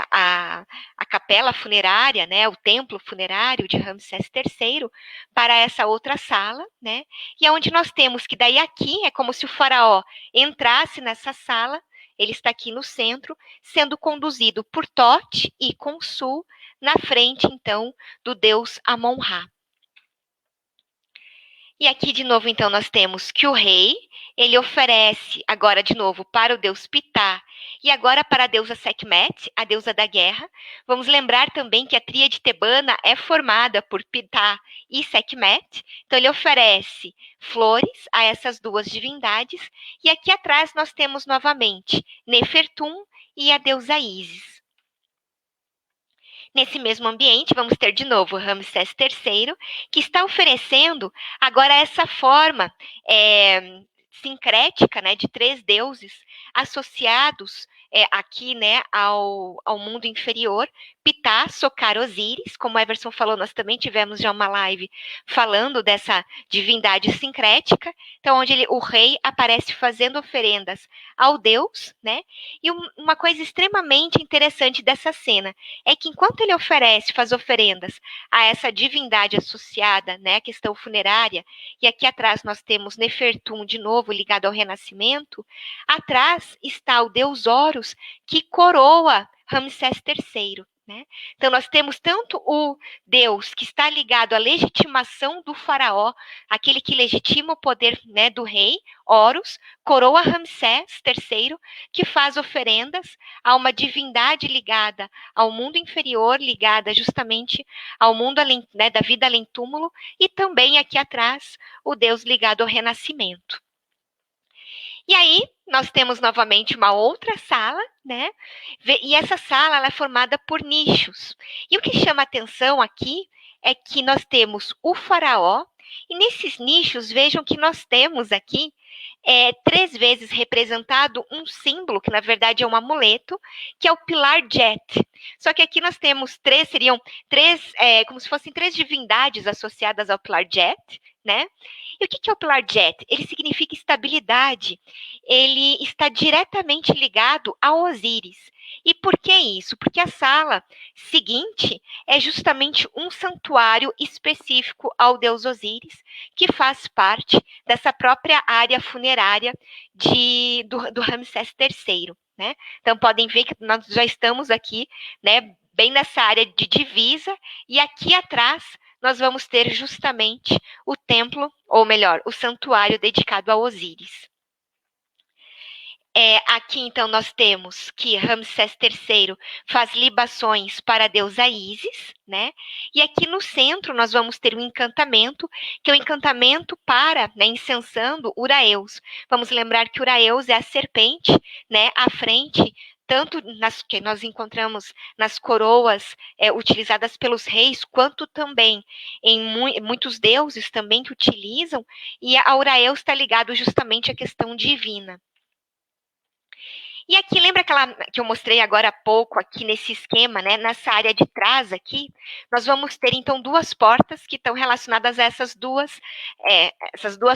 S1: a capela funerária, né? O templo funerário de Ramsés III, para essa outra sala, né? E é onde nós temos que daí aqui é como se o faraó entrasse nessa sala. Ele está aqui no centro, sendo conduzido por Tote e Consul, na frente, então, do deus Amon-Ra. E aqui, de novo, então, nós temos que o rei, ele oferece, agora, de novo, para o deus Ptah e agora para a deusa Sekhmet, a deusa da guerra. Vamos lembrar também que a tríade tebana é formada por Ptah e Sekhmet. Então, ele oferece flores a essas duas divindades. E aqui atrás nós temos, novamente, Nefertum e a deusa Ísis. Nesse mesmo ambiente, vamos ter de novo Ramsés III, que está oferecendo agora essa forma sincrética, né, de 3 deuses associados aqui, né, ao mundo inferior. Ptah, Socar, Osíris, como o Everson falou, nós também tivemos já uma live falando dessa divindade sincrética, então onde o rei aparece fazendo oferendas ao deus, né? E uma coisa extremamente interessante dessa cena é que enquanto ele faz oferendas a essa divindade associada, né, à questão funerária, e aqui atrás nós temos Nefertum de novo ligado ao renascimento, atrás está o deus Horus que coroa Ramsés III. Né? Então, nós temos tanto o Deus que está ligado à legitimação do faraó, aquele que legitima o poder, né, do rei, Horus, coroa Ramsés III, que faz oferendas a uma divindade ligada ao mundo inferior, ligada justamente ao mundo além, né, da vida além túmulo, e também aqui atrás o Deus ligado ao renascimento. E aí, nós temos novamente uma outra sala, né? E essa sala ela é formada por nichos. E o que chama atenção aqui é que nós temos o faraó, e nesses nichos, vejam que nós temos aqui 3 vezes representado um símbolo, que na verdade é um amuleto, que é o pilar Jet. Só que aqui nós temos seriam três, como se fossem 3 divindades associadas ao pilar Jet, né? E o que é o pilar Jet? Ele significa estabilidade. Ele está diretamente ligado a Osíris. E por que isso? Porque a sala seguinte é justamente um santuário específico ao deus Osíris, que faz parte dessa própria área funerária do Ramsés III. Né? Então, podem ver que nós já estamos aqui, né, bem nessa área de divisa, e aqui atrás nós vamos ter justamente o templo, ou melhor, o santuário dedicado a Osíris. Aqui, então, nós temos que Ramsés III faz libações para a deusa Ísis, né? E aqui no centro nós vamos ter um encantamento, que é o encantamento para, né, incensando Uraeus. Vamos lembrar que Uraeus é a serpente, né, à frente, tanto que nós encontramos nas coroas utilizadas pelos reis, quanto também em muitos deuses também que utilizam, e a Uraeus está ligado justamente à questão divina. E aqui, lembra aquela que eu mostrei agora há pouco, aqui nesse esquema, né? Nessa área de trás aqui, nós vamos ter, então, 2 portas que estão relacionadas a essas duas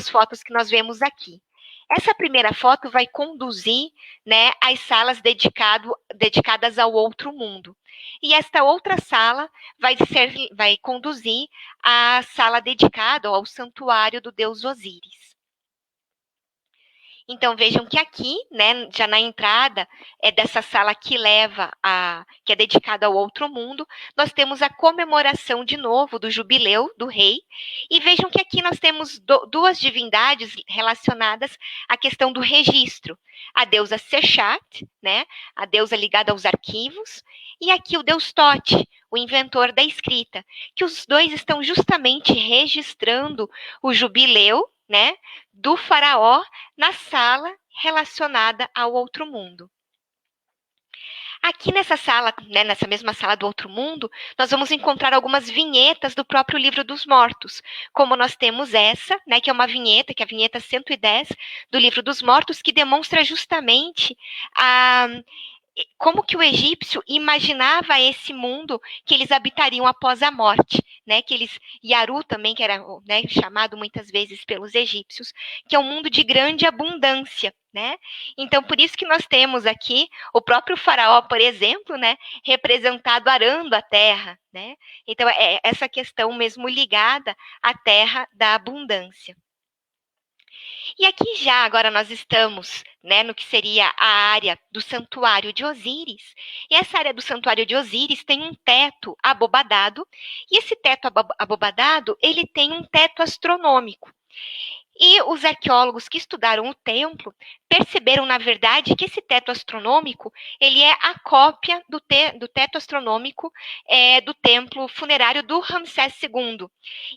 S1: fotos que nós vemos aqui. Essa primeira foto vai conduzir, né, às salas dedicadas ao outro mundo. E esta outra sala vai conduzir à sala dedicada ao santuário do deus Osíris. Então, vejam que aqui, né, já na entrada dessa sala que que é dedicada ao outro mundo, nós temos a comemoração de novo do jubileu do rei. E vejam que aqui nós temos 2 divindades relacionadas à questão do registro. A deusa Seshat, né, a deusa ligada aos arquivos, e aqui o deus Tote, o inventor da escrita, que os 2 estão justamente registrando o jubileu, né, do faraó na sala relacionada ao outro mundo. Aqui nessa sala, né, nessa mesma sala do outro mundo, nós vamos encontrar algumas vinhetas do próprio Livro dos Mortos, como nós temos essa, né, que é uma vinheta, que é a vinheta 110 do Livro dos Mortos, que demonstra justamente como que o egípcio imaginava esse mundo que eles habitariam após a morte, né? Que eles Yaru também, que era, né, chamado muitas vezes pelos egípcios, que é um mundo de grande abundância, né? Então, por isso que nós temos aqui o próprio faraó, por exemplo, né, representado arando a terra, né? Então, é essa questão mesmo ligada à terra da abundância. E aqui já agora nós estamos, né, no que seria a área do santuário de Osíris. E essa área do santuário de Osíris tem um teto abobadado, e esse teto abobadado, ele tem um teto astronômico. E os arqueólogos que estudaram o templo perceberam, na verdade, que esse teto astronômico ele é a cópia do teto astronômico do templo funerário do Ramsés II.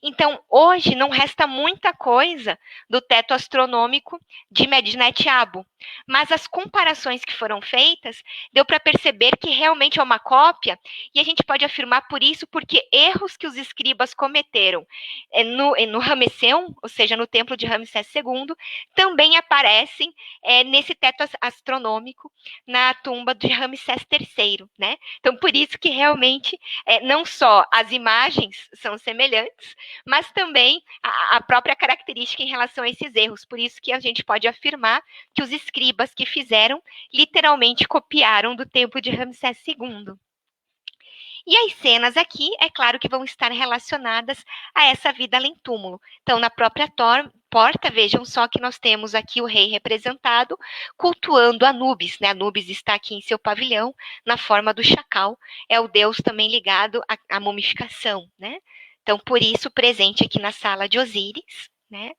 S1: Então, hoje não resta muita coisa do teto astronômico de Medinet Abu, mas as comparações que foram feitas deu para perceber que realmente é uma cópia, e a gente pode afirmar por isso, porque erros que os escribas cometeram no Ramesseum, ou seja, no templo de Ramsés II, também aparecem nesse teto astronômico na tumba de Ramsés III, né? Então, por isso que realmente não só as imagens são semelhantes, mas também a própria característica em relação a esses erros. Por isso que a gente pode afirmar que os escribas que fizeram literalmente copiaram do templo de Ramsés II. E as cenas aqui, é claro que vão estar relacionadas a essa vida além túmulo. Então, na própria porta, vejam só que nós temos aqui o rei representado cultuando Anubis, né? Anubis está aqui em seu pavilhão, na forma do chacal, é o deus também ligado à mumificação, né? Então, por isso, presente aqui na sala de Osíris, né?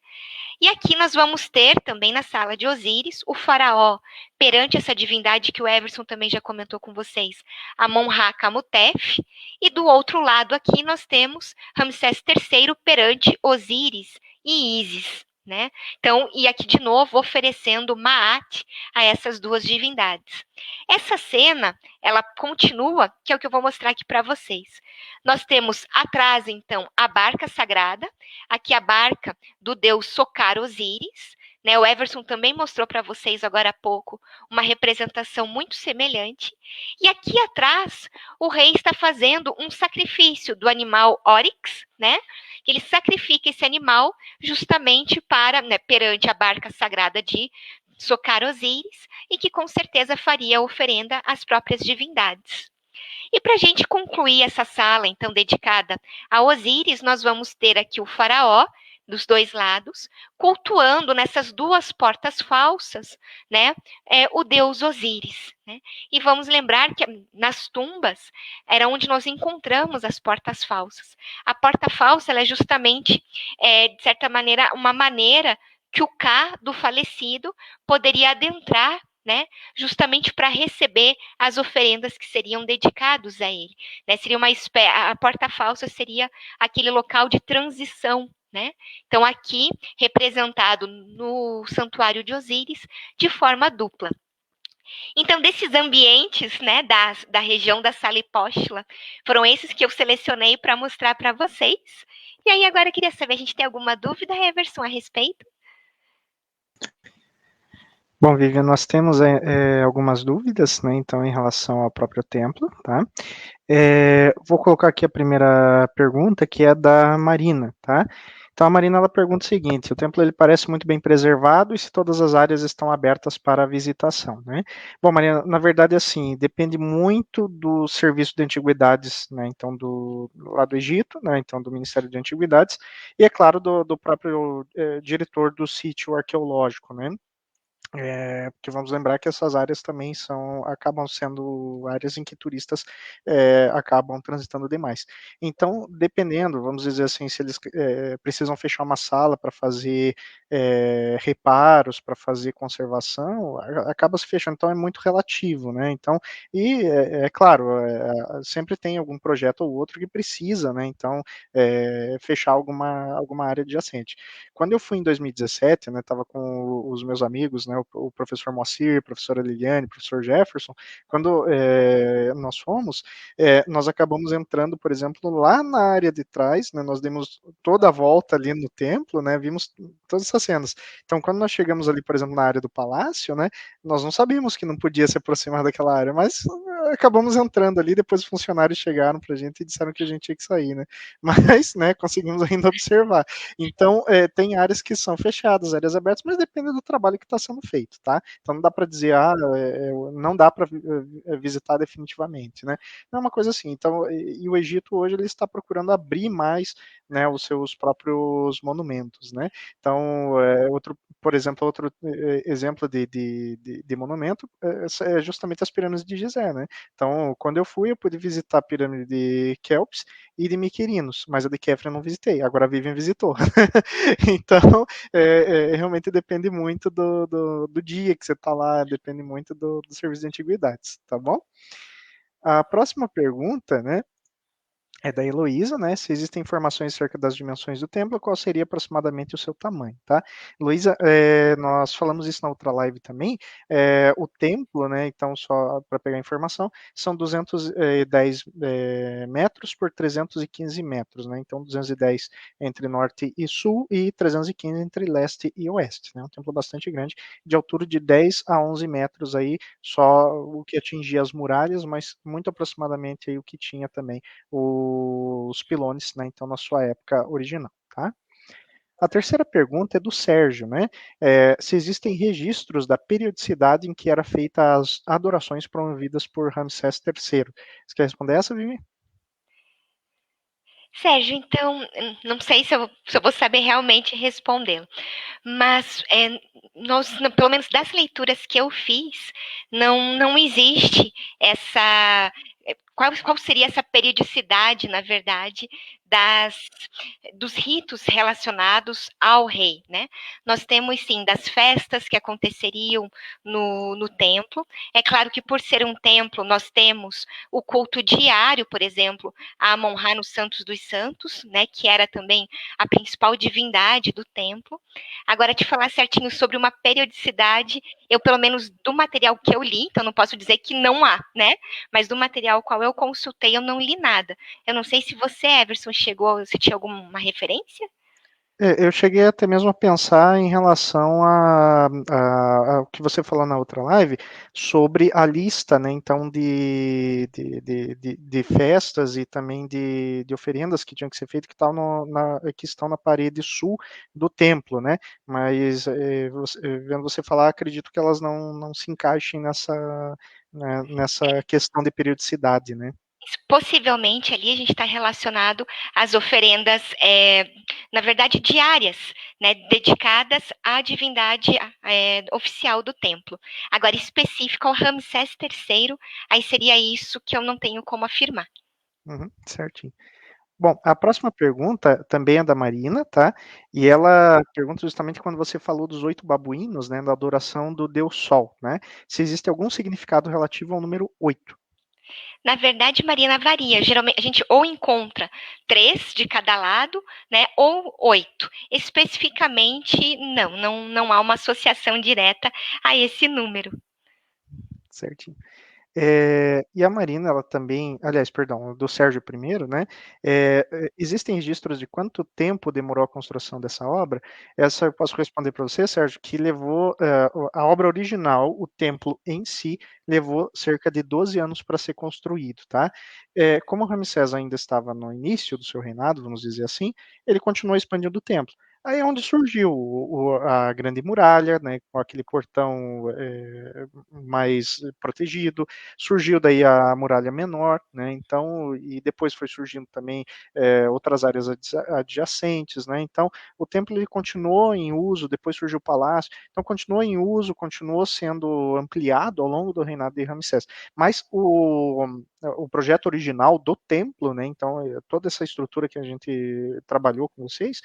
S1: E aqui nós vamos ter também na sala de Osíris o faraó perante essa divindade que o Everson também já comentou com vocês, Amon-Ra Kamutef, e do outro lado aqui nós temos Ramsés III perante Osíris e Ísis, né? Então, e aqui de novo oferecendo Maat a essas duas divindades. Essa cena, ela continua, que é o que eu vou mostrar aqui para vocês. Nós temos atrás, então, a barca sagrada, aqui a barca do deus Socar Osíris, né? O Everson também mostrou para vocês agora há pouco uma representação muito semelhante. E aqui atrás, o rei está fazendo um sacrifício do animal Oryx, né? Ele sacrifica esse animal justamente para, né, perante a barca sagrada de Socar Osíris, e que com certeza faria oferenda às próprias divindades. E para a gente concluir essa sala, então, dedicada a Osíris, nós vamos ter aqui o faraó, dos dois lados, cultuando nessas duas portas falsas, né, o deus Osíris. Né? E vamos lembrar que nas tumbas era onde nós encontramos as portas falsas. A porta falsa ela é justamente, de certa maneira, uma maneira que o Ka do falecido poderia adentrar, né, justamente para receber as oferendas que seriam dedicadas a ele. Né? Seria a porta falsa seria aquele local de transição. Né? Então, aqui representado no santuário de Osíris de forma dupla. Então, desses ambientes, né, da região da Sala Hipóstila, foram esses que eu selecionei para mostrar para vocês. E aí, agora eu queria saber, a gente tem alguma dúvida, Everson, a respeito?
S2: Bom, Vivian, nós temos algumas dúvidas, né, então, em relação ao próprio templo, tá? Vou colocar aqui a primeira pergunta, que é da Marina, tá? Então, a Marina, ela pergunta o seguinte: o templo, ele parece muito bem preservado e se todas as áreas estão abertas para a visitação, né? Bom, Marina, na verdade, assim, depende muito do serviço de antiguidades, né, então, lá do Egito, né, então, do Ministério de Antiguidades, e, é claro, do próprio diretor do sítio arqueológico, né? Porque vamos lembrar que essas áreas também acabam sendo áreas em que turistas acabam transitando demais. Então, dependendo, vamos dizer assim, se eles precisam fechar uma sala para fazer reparos, para fazer conservação, acaba se fechando. Então, é muito relativo, né? Então, e é claro, sempre tem algum projeto ou outro que precisa, né? Então, fechar alguma área adjacente. Quando eu fui em 2017, né, estava com os meus amigos, né, o professor Moacir, a professora Liliane, o professor Jefferson, quando nós fomos, nós acabamos entrando, por exemplo, lá na área de trás, né, nós demos toda a volta ali no templo, né, vimos todas essas cenas. Então, quando nós chegamos ali, por exemplo, na área do palácio, né, nós não sabíamos que não podia se aproximar daquela área, mas acabamos entrando ali, depois os funcionários chegaram pra gente e disseram que a gente tinha que sair, né? Mas, né, conseguimos ainda observar. Então, tem áreas que são fechadas, áreas abertas, mas depende do trabalho que está sendo feito, tá? Então, não dá para dizer, não dá para visitar definitivamente, né? Não é uma coisa assim. Então, e o Egito hoje ele está procurando abrir mais, né, os seus próprios monumentos, né? Então, por exemplo, outro exemplo de monumento é justamente as pirâmides de Gizé, né? Então, quando eu fui, eu pude visitar a pirâmide de Kelps e de Miquerinos, mas a de Kefren eu não visitei. Agora a Vivian visitou. Então, realmente depende muito do dia que você está lá, depende muito do serviço de antiguidades, tá bom? A próxima pergunta, né, é da Heloísa, né? Se existem informações acerca das dimensões do templo, qual seria aproximadamente o seu tamanho, tá? Heloísa, nós falamos isso na outra live também. O templo, né? Então, só para pegar a informação, são 210 metros por 315 metros, né? Então, 210 entre norte e sul e 315 entre leste e oeste, né? Um templo bastante grande, de altura de 10 a 11 metros aí, só o que atingia as muralhas, mas muito aproximadamente aí o que tinha também os pilones, né, então na sua época original, tá? A terceira pergunta é do Sérgio, né? Se existem registros da periodicidade em que era feita as adorações promovidas por Ramsés III. Você quer responder essa, Vivi?
S1: Sérgio, então, não sei se eu vou saber realmente respondê-lo, mas pelo menos das leituras que eu fiz, não existe essa. Qual seria essa periodicidade, na verdade, das, dos ritos relacionados ao rei, né? Nós temos, sim, das festas que aconteceriam no templo. É claro que, por ser um templo, nós temos o culto diário, por exemplo, a Amon-Ra no Santos dos Santos, né? Que era também a principal divindade do templo. Agora, te falar certinho sobre uma periodicidade, eu, pelo menos do material que eu li, então não posso dizer que não há, né? Mas do material qual eu consultei, eu não li nada. Eu não sei se você, Everson, chegou, se tinha alguma referência?
S2: Eu cheguei até mesmo a pensar em relação ao que você falou na outra live sobre a lista, né, então de festas e também de oferendas que tinham que ser feitas que estão na parede sul do templo, né, mas vendo você falar, acredito que elas não se encaixem nessa questão de periodicidade, né.
S1: Possivelmente ali a gente está relacionado às oferendas, na verdade, diárias, né, dedicadas à divindade oficial do templo. Agora, específico ao Ramsés III, aí seria isso que eu não tenho como afirmar.
S2: Uhum, certinho. Bom, a próxima pergunta também é da Marina, tá? E ela pergunta justamente quando você falou dos 8 babuínos, né, da adoração do Deus Sol, né? Se existe algum significado relativo ao número 8.
S1: Na verdade, Marina, varia. Geralmente a gente ou encontra 3 de cada lado, né? Ou 8. Especificamente, não há uma associação direta a esse número.
S2: Certinho. E a Marina, ela também, aliás, perdão, do Sérgio primeiro, né? Existem registros de quanto tempo demorou a construção dessa obra? Essa eu posso responder para você, Sérgio, que levou a obra original, o templo em si, levou cerca de 12 anos para ser construído, tá? Como Ramsés ainda estava no início do seu reinado, vamos dizer assim, ele continuou expandindo o templo. Aí é onde surgiu a Grande Muralha, né, com aquele portão mais protegido, surgiu daí a Muralha Menor, né, então, e depois foi surgindo também outras áreas adjacentes, né, então o templo ele continuou em uso, depois surgiu o palácio, então continuou em uso, continuou sendo ampliado ao longo do reinado de Ramsés, mas o projeto original do templo, né, então toda essa estrutura que a gente trabalhou com vocês,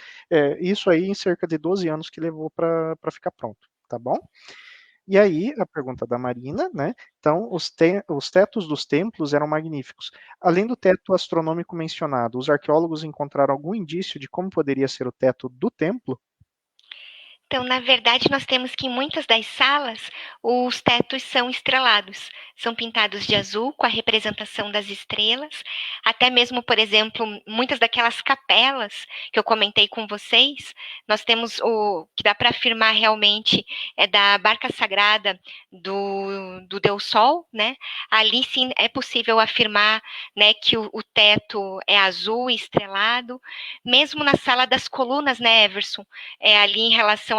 S2: isso aí em cerca de 12 anos que levou para ficar pronto, tá bom? E aí, a pergunta da Marina, né? Então, os tetos dos templos eram magníficos. Além do teto astronômico mencionado, os arqueólogos encontraram algum indício de como poderia ser o teto do templo?
S1: Então, na verdade, nós temos que em muitas das salas os tetos são estrelados, são pintados de azul com a representação das estrelas. Até mesmo, por exemplo, muitas daquelas capelas que eu comentei com vocês, nós temos o que dá para afirmar realmente é da barca sagrada do Deus Sol, né? Ali sim é possível afirmar, né, que o teto é azul e estrelado, mesmo na sala das colunas, né, Everson? Ali em relação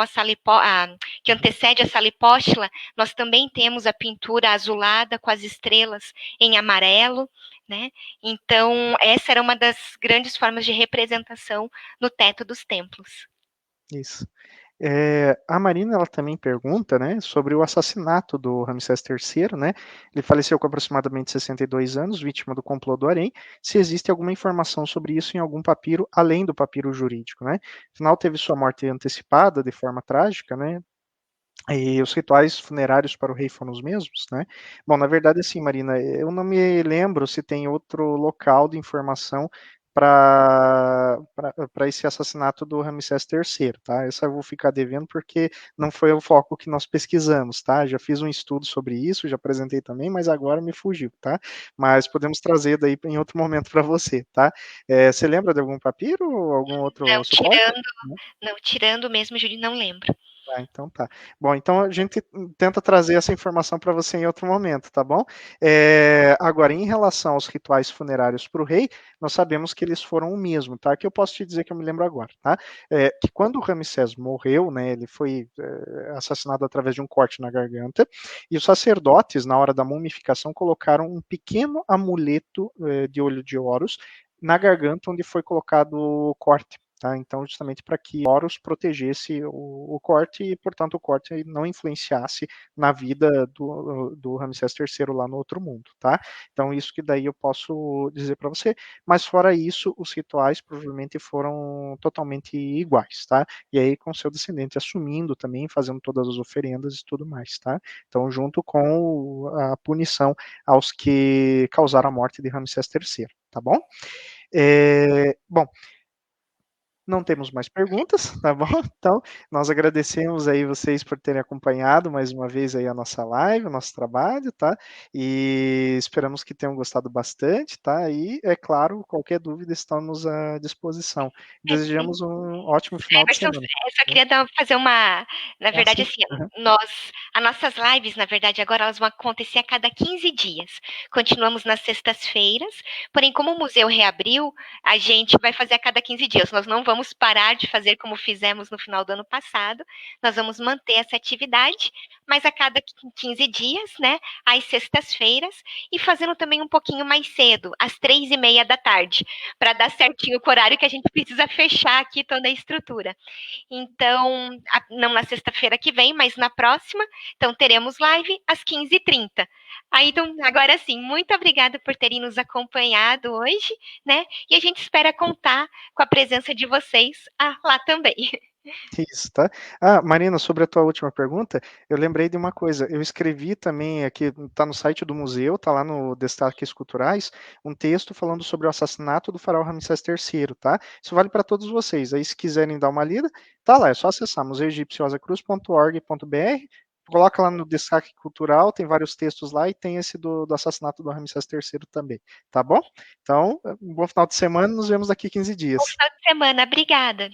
S1: que antecede a sala hipóstila, nós também temos a pintura azulada com as estrelas em amarelo, né? Então, essa era uma das grandes formas de representação no teto dos templos.
S2: Isso. A Marina ela também pergunta, né, sobre o assassinato do Ramsés III, né? Ele faleceu com aproximadamente 62 anos, vítima do complô do Harém. Se existe alguma informação sobre isso em algum papiro, além do papiro jurídico, né? Afinal, teve sua morte antecipada de forma trágica, né? E os rituais funerários para o rei foram os mesmos, né? Bom, na verdade, assim, Marina, eu não me lembro se tem outro local de informação para esse assassinato do Ramsés III, tá? Essa eu vou ficar devendo porque não foi o foco que nós pesquisamos, tá? Já fiz um estudo sobre isso, já apresentei também, mas agora me fugiu, tá? Mas podemos trazer daí em outro momento para você, tá? Você lembra de algum papiro ou algum outro
S1: Não,
S2: suporte?
S1: tirando mesmo, Júlio, não lembro.
S2: Ah, então tá. Bom, então a gente tenta trazer essa informação para você em outro momento, tá bom? Agora, em relação aos rituais funerários para o rei, nós sabemos que eles foram o mesmo, tá? Que eu posso te dizer que eu me lembro agora, tá? Que quando o Ramsés morreu, né, ele foi assassinado através de um corte na garganta, e os sacerdotes, na hora da mumificação, colocaram um pequeno amuleto de olho de Horus na garganta onde foi colocado o corte. Tá? Então, justamente para que Horus protegesse o corte e, portanto, o corte não influenciasse na vida do Ramsés III lá no outro mundo. Tá? Então, isso que daí eu posso dizer para você. Mas, fora isso, os rituais provavelmente foram totalmente iguais. Tá? E aí, com seu descendente assumindo também, fazendo todas as oferendas e tudo mais. Tá? Então, junto com a punição aos que causaram a morte de Ramsés III. Tá bom? Bom, não temos mais perguntas, tá bom? Então, nós agradecemos aí vocês por terem acompanhado mais uma vez aí a nossa live, o nosso trabalho, tá? E esperamos que tenham gostado bastante, tá? E, é claro, qualquer dúvida estamos à disposição.
S1: É,
S2: Desejamos um ótimo final de
S1: Emerson,
S2: semana.
S1: eu só
S2: Né?
S1: queria fazer uma. Na verdade,
S2: Assim,
S1: assim,
S2: uhum.
S1: as nossas lives, na verdade, agora elas vão acontecer a cada 15 dias. Continuamos nas sextas-feiras, porém, como o museu reabriu, a gente vai fazer a cada 15 dias. Nós não vamos parar de fazer como fizemos no final do ano passado, nós vamos manter essa atividade, mas a cada 15 dias, né, às sextas-feiras, e fazendo também um pouquinho mais cedo, às 3:30 da tarde, para dar certinho o horário que a gente precisa fechar aqui toda a estrutura. Então, não na sexta-feira que vem, mas na próxima. Então, teremos live às 15:30. Aí, então, agora sim, muito obrigada por terem nos acompanhado hoje, né? E a gente espera contar com a presença de vocês lá também.
S2: Isso, tá? Ah, Marina, sobre a tua última pergunta, eu lembrei de uma coisa. Eu escrevi também aqui, tá no site do museu, tá lá no Destaques Culturais, um texto falando sobre o assassinato do faraó Ramsés III, tá? Isso vale para todos vocês. Aí, se quiserem dar uma lida, tá lá, é só acessar museuegipciosacruz.org.br, coloca lá no Destaque Cultural, tem vários textos lá e tem esse do assassinato do Ramsés III também, tá bom? Então, um bom final de semana, nos vemos daqui 15
S1: Bom
S2: dias.
S1: final de semana, obrigada.